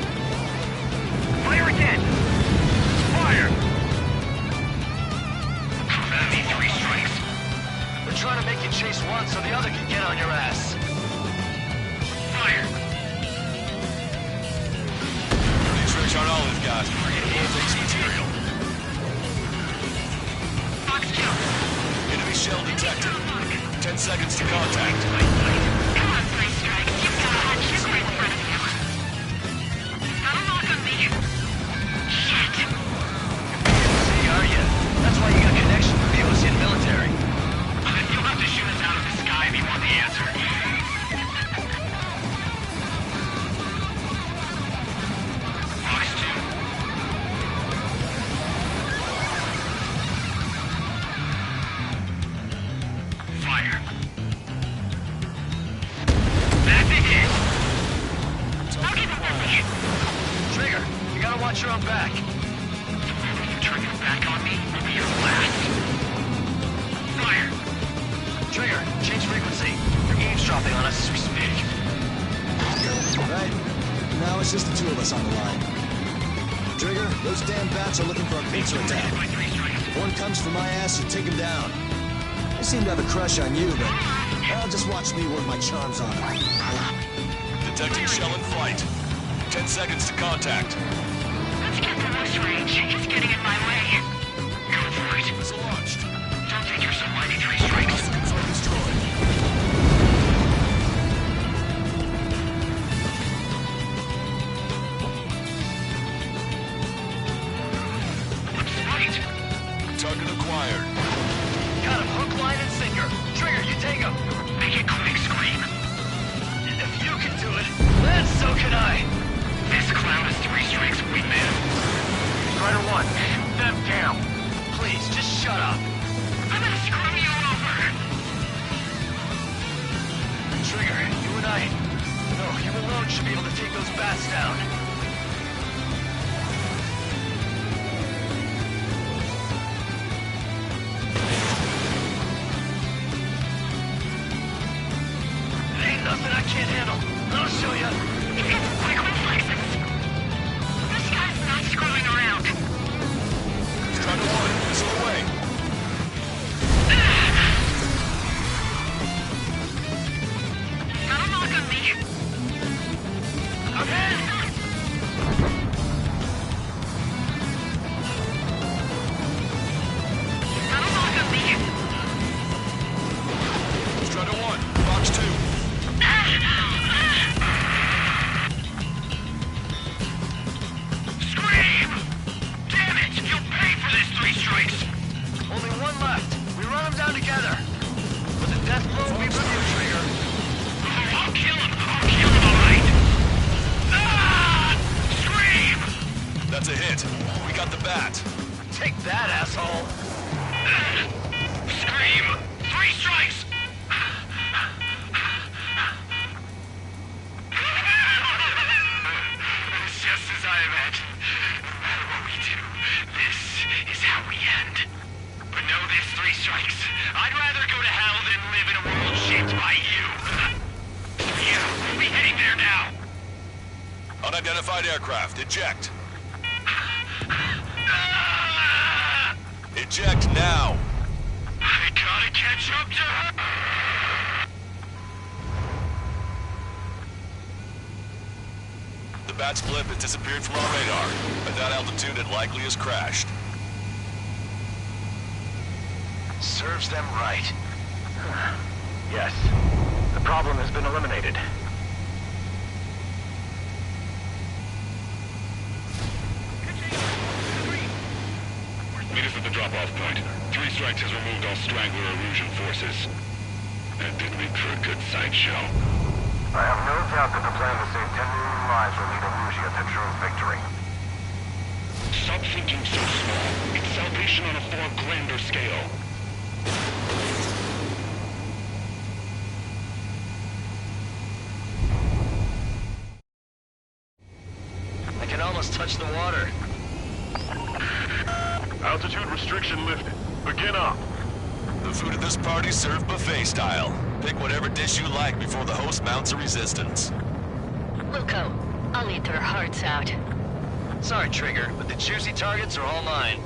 J: Fire again! Fire! Enemy 3 strikes.
F: We're trying to make you chase one so the other can get on your ass.
J: Fire!
I: These rigs aren't all we've got. Takes material.
J: Fox kill.
I: Enemy shell detected. 10 seconds to contact.
N: Come on, Three Strikes. You've got a hot chick right in front of you. Got a lock on me. Shit.
F: See, are you? That's why you got connection with the Ocean military.
J: You'll have to shoot us out of the sky if you want the answer. Fox 2. Fire. That's it.
N: I'll give it busy.
F: Trigger, you gotta watch your own back.
J: You turn your back on me, will be your last. Fire.
F: Trigger, change frequency. You're eavesdropping on us as we speak.
M: Right. Now it's just the two of us on the line. Trigger, those damn bats are looking for a pincer attack. If one comes for my ass, you take him down. They seem to have a crush on you, but just watch me work my charms on them.
I: Detecting shell in flight. 10 seconds to contact.
N: Let's get the most range. He's getting in my way.
J: Go for it.
I: Missile launched.
J: Don't take yourself mighty 3 strikes.
I: Hostile control destroyed.
J: Let's fight.
I: Target acquired.
F: Got him hook, line, and sinker. Trigger, you take him.
J: Make it quick, Scream.
F: If you can do it, then so can I.
J: This clown is 3 strikes, wingman.
F: Strider 1, shoot them down. Please, just shut up.
J: I'm gonna screw you over.
F: Trigger, you and I... No, you alone should be able to take those bats down. Ain't nothing I can't handle. I'll show you.
N: He's got some quick reflexes. This guy's not screwing around.
I: Strider 1, missile away.
N: Got a lock on me.
F: Okay.
N: Got a lock on me.
I: Strider 1, Fox 2.
J: Scream! Damn it! You'll pay for this 3 strikes.
F: Only one left. We run them down together. But the death blow will be with you, Trigger.
J: I'll kill him. I'll kill him, all right. Ah! Scream!
I: That's a hit. We got the bat.
F: Take that, asshole.
J: Scream! 3 strikes! It's just as I imagined. No matter what we do, this is how we end. But know this, 3 strikes. I'd rather go to hell than live in a world shaped by you. Yeah, we'll be heading there now.
I: Unidentified aircraft, eject.
J: Ah!
I: Eject now.
J: I gotta catch up to her.
I: The bat's blip has disappeared from our radar. At that altitude, it likely has crashed.
F: Serves them right. Yes. The problem has been eliminated.
K: Meet us at the drop-off point. 3 strikes has removed all Strangler Erosion forces. That did make for a good sideshow. I have no doubt that the plan to save 10 million lives will lead Illusia to true victory.
J: Stop thinking so small. It's salvation on a far grander scale.
H: I can almost touch the water.
E: Altitude restriction lifted. Begin up.
I: The food at this party served buffet style. Pick whatever dish you like before the host mounts a resistance.
B: Wilco, I'll eat their hearts out.
H: Sorry, Trigger, but the juicy targets are all mine.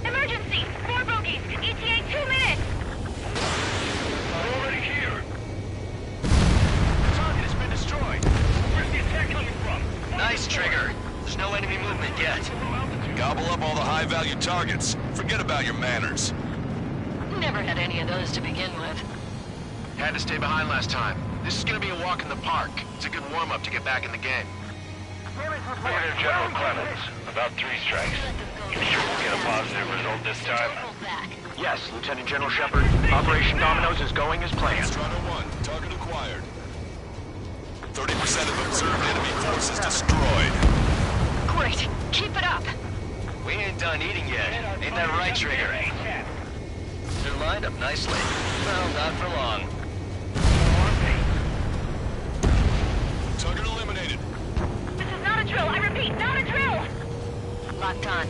O: Emergency! 4 bogeys! ETA 2 minutes!
J: We're already here.
H: The target has been destroyed.
J: Where's the attack coming from?
H: Nice, Trigger. There's no enemy movement yet.
I: Gobble up all the high-value targets. Forget about your manners.
B: Never had any of those to begin with.
G: Had to stay behind last time. This is gonna be a walk in the park. It's a good warm-up to get back in the game.
K: Brigadier General Clemens, about 3 strikes. You sure we'll get a positive result this time?
F: Yes, Lieutenant General Shepard. Operation Dominoes is going as planned.
I: Strider 1, target acquired. 30% of observed enemy forces destroyed.
O: Great! Keep it up!
H: We ain't done eating yet. Ain't that right, Trigger? They're lined up nicely. Well, not for long.
I: Target eliminated.
O: This is not a drill! I repeat, not a drill!
B: Locked on.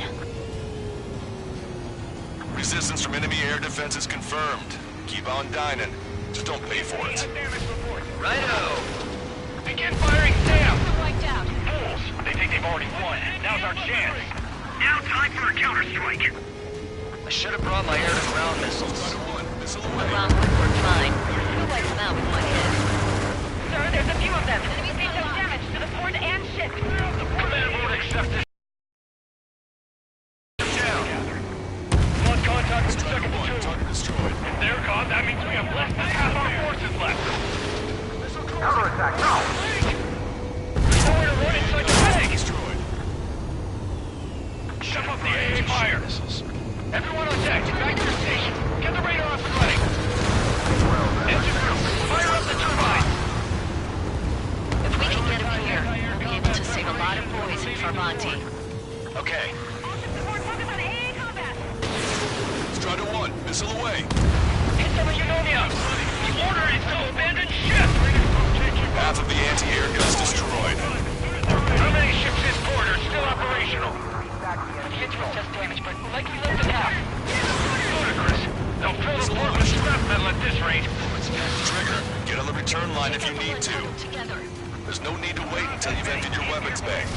I: Resistance from enemy air defenses confirmed. Keep on dining. Just don't pay for it.
H: Righto!
J: Begin firing Sam!
O: They're wiped out.
J: Fools! They think they've already won. Now's our chance. Now time for a counterstrike.
H: I should have brought my air-to-ground missiles.
I: Strider 1, missile
B: The
I: away.
B: ground would work fine. Who wiped them out with one hit?
O: Sir, there's a few of them. Enemies may have damage to the fort and ship.
J: The command won't accept this. Down. Lost contact with the second platoon.
I: Target destroyed.
J: If they're gone, that means we have less than half our forces left.
K: Counterattack, now!
J: Nowhere to run inside the tank.
I: Destroyed.
J: Shut up the AA fire. Everyone on deck, back to your station. Get the radar up and running. Engine room, fire up the turbine.
B: If we can get him here, we'll be able to save a lot of boys in Farbanti.
H: Okay.
O: Support focus on AA combat.
I: Strider 1, missile away.
J: Hit some of Eunonia. The order is to abandon ship.
I: Half of the anti-air guns destroyed.
J: How many ships in port are still operational?
O: Ships was just damaged, but likely less than half.
J: Ludicrous. They'll fill the port with scrap metal at this rate.
I: Trigger, get on the return line if you need to.
B: Together.
I: There's no need to wait until you've emptied your weapons bank.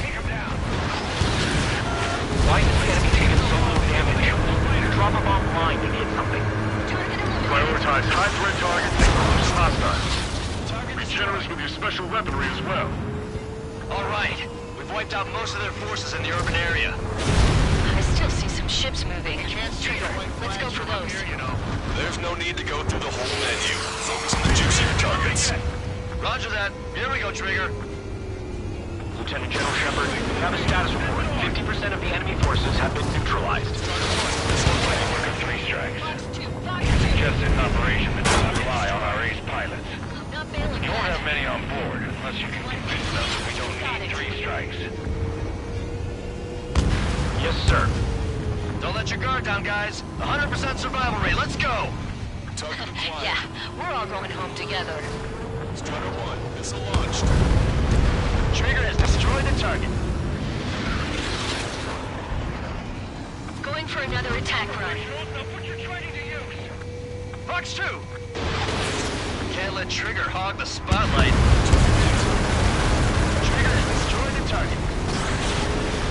F: Why is the enemy taking so little damage? Drop a bomb line to hit something.
E: Prioritize high-threat targets and close hostiles. Be generous with your special weaponry as well.
H: All right. We've wiped out most of their forces in the urban area.
B: I still see some ships moving. Trigger, let's go for those.
I: There's no need to go through the whole menu. Focus on the juicier targets.
H: Roger that. Here we go, Trigger.
F: Lieutenant General Shepard, we have a status report. 50% of the enemy forces have been neutralized.
K: Work of 3 strikes. Suggested an operation that doesn't rely on our ace pilots.
B: Not bailing
K: You won't
B: out.
K: have many on board unless you can convince them that we don't need 3 strikes.
F: Yes, sir.
H: Don't let your guard down, guys. 100% survival rate. Let's go.
I: Target acquired.
B: Yeah, we're all going home together.
I: Strider 1, missile launched.
H: Trigger has destroyed the target.
B: Going for another attack run.
H: Fox 2! Can't let Trigger hog the spotlight. Trigger has destroyed the target.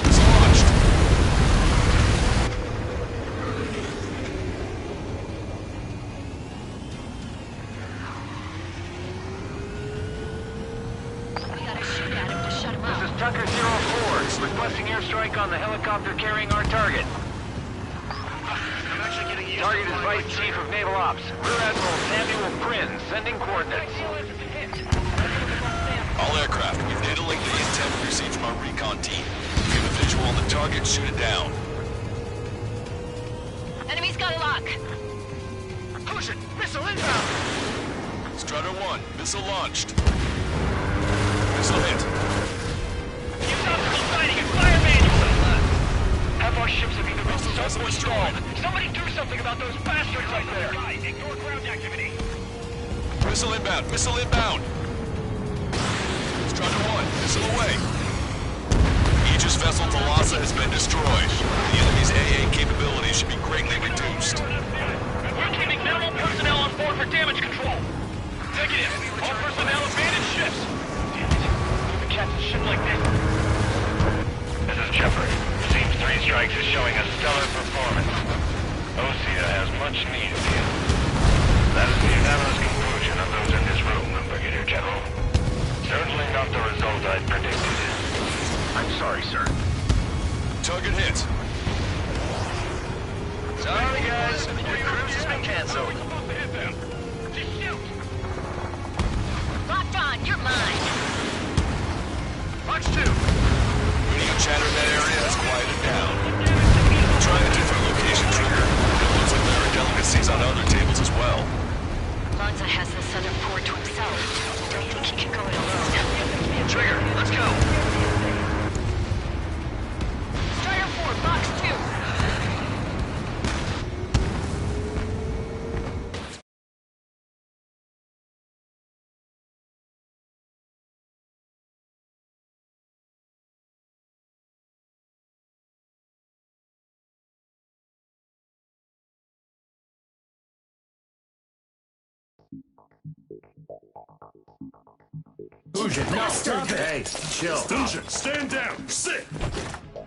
I: Missile launched.
B: We gotta shoot at him to shut him up.
F: This is Tucker 04, requesting airstrike on the helicopter carrying our target.
H: I'm actually getting used
F: Target
H: to
F: is
H: flying
F: Vice Chief of Naval Ops, Rear Admiral Samuel Prynn, sending coordinates.
I: All aircraft, we've data linked the intent we received from our recon team. If you have a visual on the target, shoot it down.
B: Enemy's got a lock.
H: Push it! Missile inbound!
I: Strider 1, missile launched. Missile hit.
F: Keep obstacle fighting and fire manually! Half our ships have either been sunk or stalled. Somebody do something about those bastards up there! Ignore ground activity!
I: Missile inbound. Missile inbound. Strider 1, missile away. Aegis vessel Thalassa has been destroyed. The enemy's AA capabilities should be greatly reduced.
F: We're keeping minimal personnel on board for damage control. Negative. All personnel abandon ships. Damn it. Never catch a ship like this.
G: This is Shepard. Seems 3 Strikes is showing a stellar performance. Osea has much need of you. That is the unanimous conclusion of those in this room, Brigadier General. Certainly not the result I predicted.
F: I'm sorry, sir.
I: Target hit.
H: Sorry, guys. Your cruise has been canceled.
F: Just shoot!
N: Locked on, you're mine.
F: Watch 2!
I: Radio chatter in that area has quieted down. Try a different location, Trigger. It looks like there are delicacies on other tables as well.
N: Lanza has the southern port to himself. Don't think he can go it alone.
F: Trigger, let's go!
N: Strider 4, box 2.
D: Fusion, no, stop it!
E: Hey, chill. Fusion, stand down. Sit.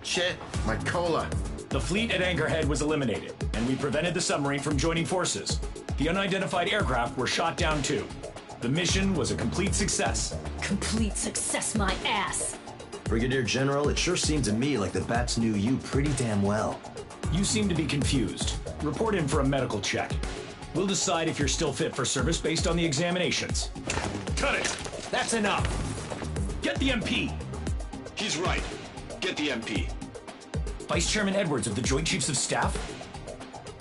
C: Shit, my cola.
D: The fleet at Anchorhead was eliminated, and we prevented the submarine from joining forces. The unidentified aircraft were shot down too. The mission was a complete success.
P: Complete success, my ass.
M: Brigadier General, it sure seemed to me like the bats knew you pretty damn well.
D: You seem to be confused. Report in for a medical check. We'll decide if you're still fit for service based on the examinations.
E: Cut it.
D: That's enough. Get the MP.
I: He's right. Get the MP.
D: Vice Chairman Edwards of the Joint Chiefs of Staff?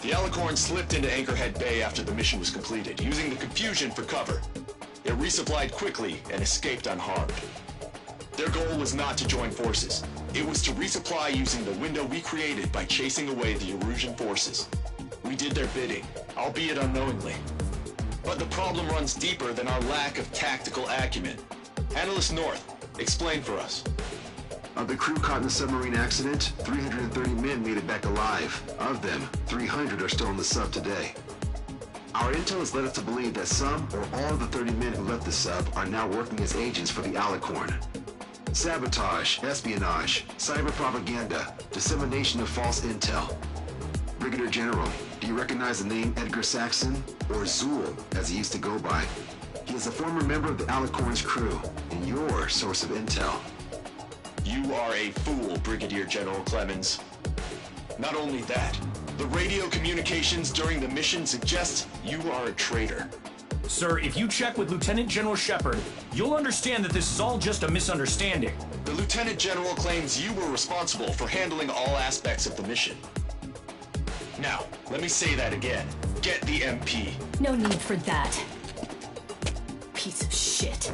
I: The Alicorn slipped into Anchorhead Bay after the mission was completed, using the confusion for cover. It resupplied quickly and escaped unharmed. Their goal was not to join forces. It was to resupply using the window we created by chasing away the Erusian forces. We did their bidding, albeit unknowingly. But the problem runs deeper than our lack of tactical acumen. Analyst North, explain for us.
C: Of the crew caught in the submarine accident, 330 men made it back alive. Of them, 300 are still in the sub today. Our intel has led us to believe that some or all of the 30 men who left the sub are now working as agents for the Alicorn. Sabotage, espionage, cyber propaganda, dissemination of false intel. Brigadier General, do you recognize the name Edgar Saxon, or Zool, as he used to go by? He is a former member of the Alicorn's crew, and your source of intel.
I: You are a fool, Brigadier General Clemens. Not only that, the radio communications during the mission suggest you are a traitor.
D: Sir, if you check with Lieutenant General Shepard, you'll understand that this is all just a misunderstanding.
I: The Lieutenant General claims you were responsible for handling all aspects of the mission. Now, let me say that again. Get the MP.
P: No need for that. Piece of shit.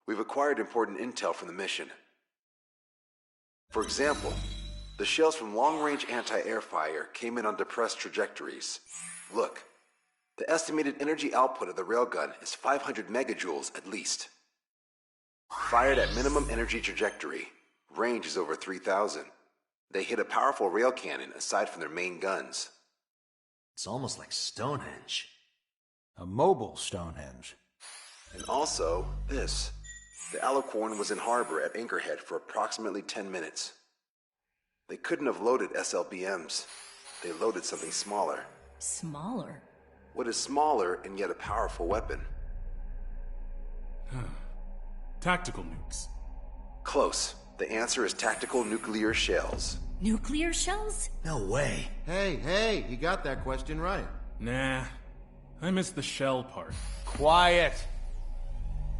C: We've acquired important intel from the mission. For example, the shells from long-range anti-air fire came in on depressed trajectories. Look, the estimated energy output of the railgun is 500 megajoules at least. Fired at minimum energy trajectory, range is over 3,000. They hit a powerful rail cannon aside from their main guns.
M: It's almost like Stonehenge.
Q: A mobile Stonehenge.
C: And also, this. The Alicorn was in harbor at Anchorhead for approximately 10 minutes. They couldn't have loaded SLBMs. They loaded something smaller.
P: Smaller?
C: What is smaller and yet a powerful weapon?
E: Tactical nukes.
C: Close. The answer is tactical nuclear shells.
P: Nuclear shells?
M: No way.
Q: Hey, you got that question right.
E: Nah.
R: I missed the shell part.
Q: Quiet!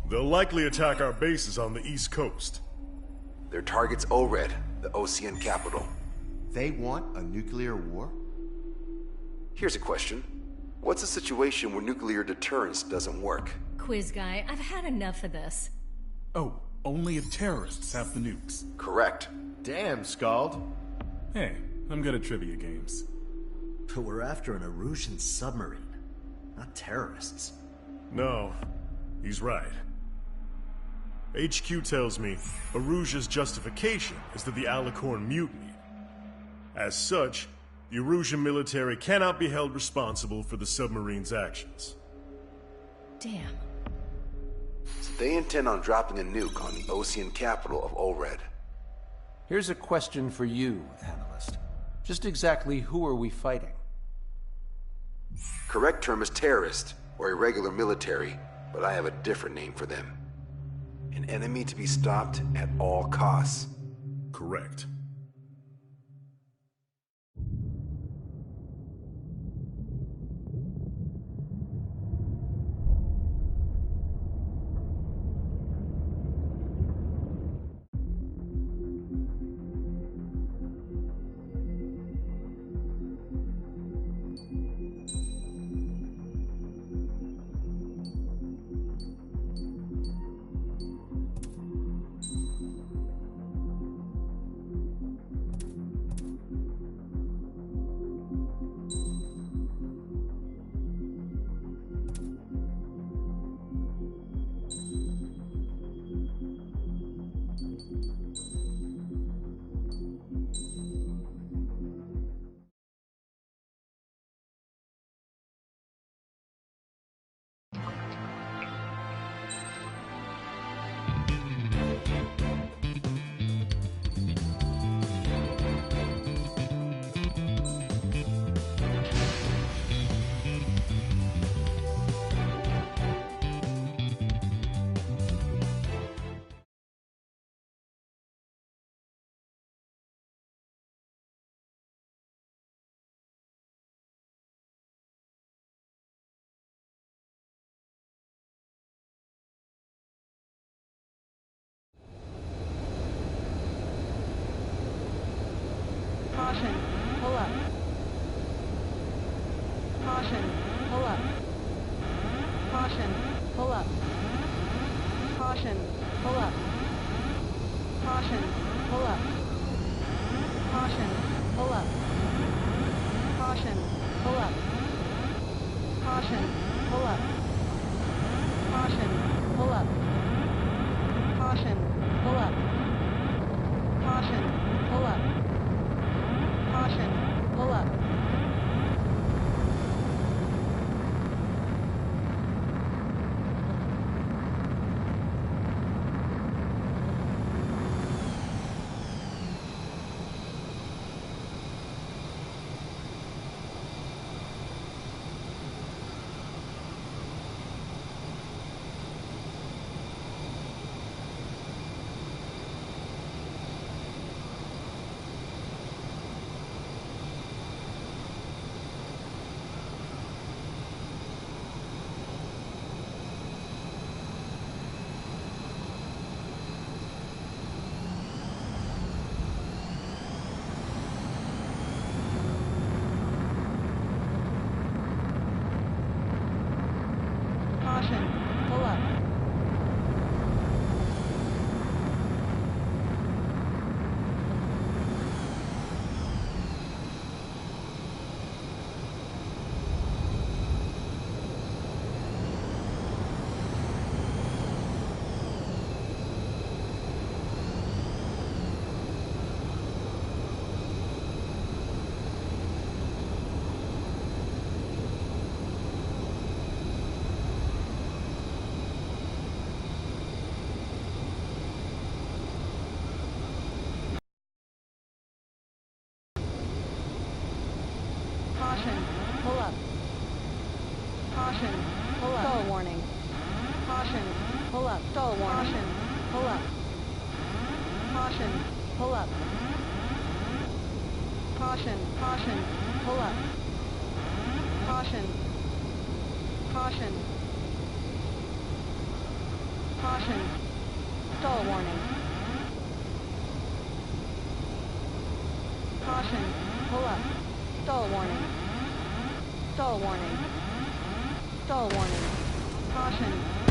E: They'll likely attack our bases on the East Coast.
C: Their target's ORED, the Ocean capital.
S: They want a nuclear war?
C: Here's a question. What's a situation where nuclear deterrence doesn't work?
T: Quiz guy, I've had enough of this.
R: Oh, only if terrorists have the nukes.
C: Correct.
S: Damn, Scald.
R: Hey, I'm good at trivia games.
U: But we're after an Erusian submarine, not terrorists.
E: No, he's right. HQ tells me Erusia's justification is that the Alicorn mutinied. As such, the Erusian military cannot be held responsible for the submarine's actions.
T: Damn.
C: So they intend on dropping a nuke on the Ocean capital of ORED.
Q: Here's a question for you, analyst. Just exactly who are we fighting?
C: Correct term is terrorist, or irregular military, but I have a different name for them. An enemy to be stopped at all costs.
E: Correct.
L: Caution, pull up. Caution, pull up. Caution, pull up. Caution, pull up. Caution, pull up. Caution, pull up. Caution, pull up. Caution, pull up. Caution, pull up. Caution, pull up. Caution, pull up. Caution, pull up. Caution, pull up. Caution, pull up. Caution, pull up. Stall warning. Caution, pull up. Stall warning. Caution, pull up. Caution, pull up. Caution, pull up. Caution, Caution. Caution. Stall warning. Caution. Pull up. Stall warning. Stall warning. Stall warning. Caution.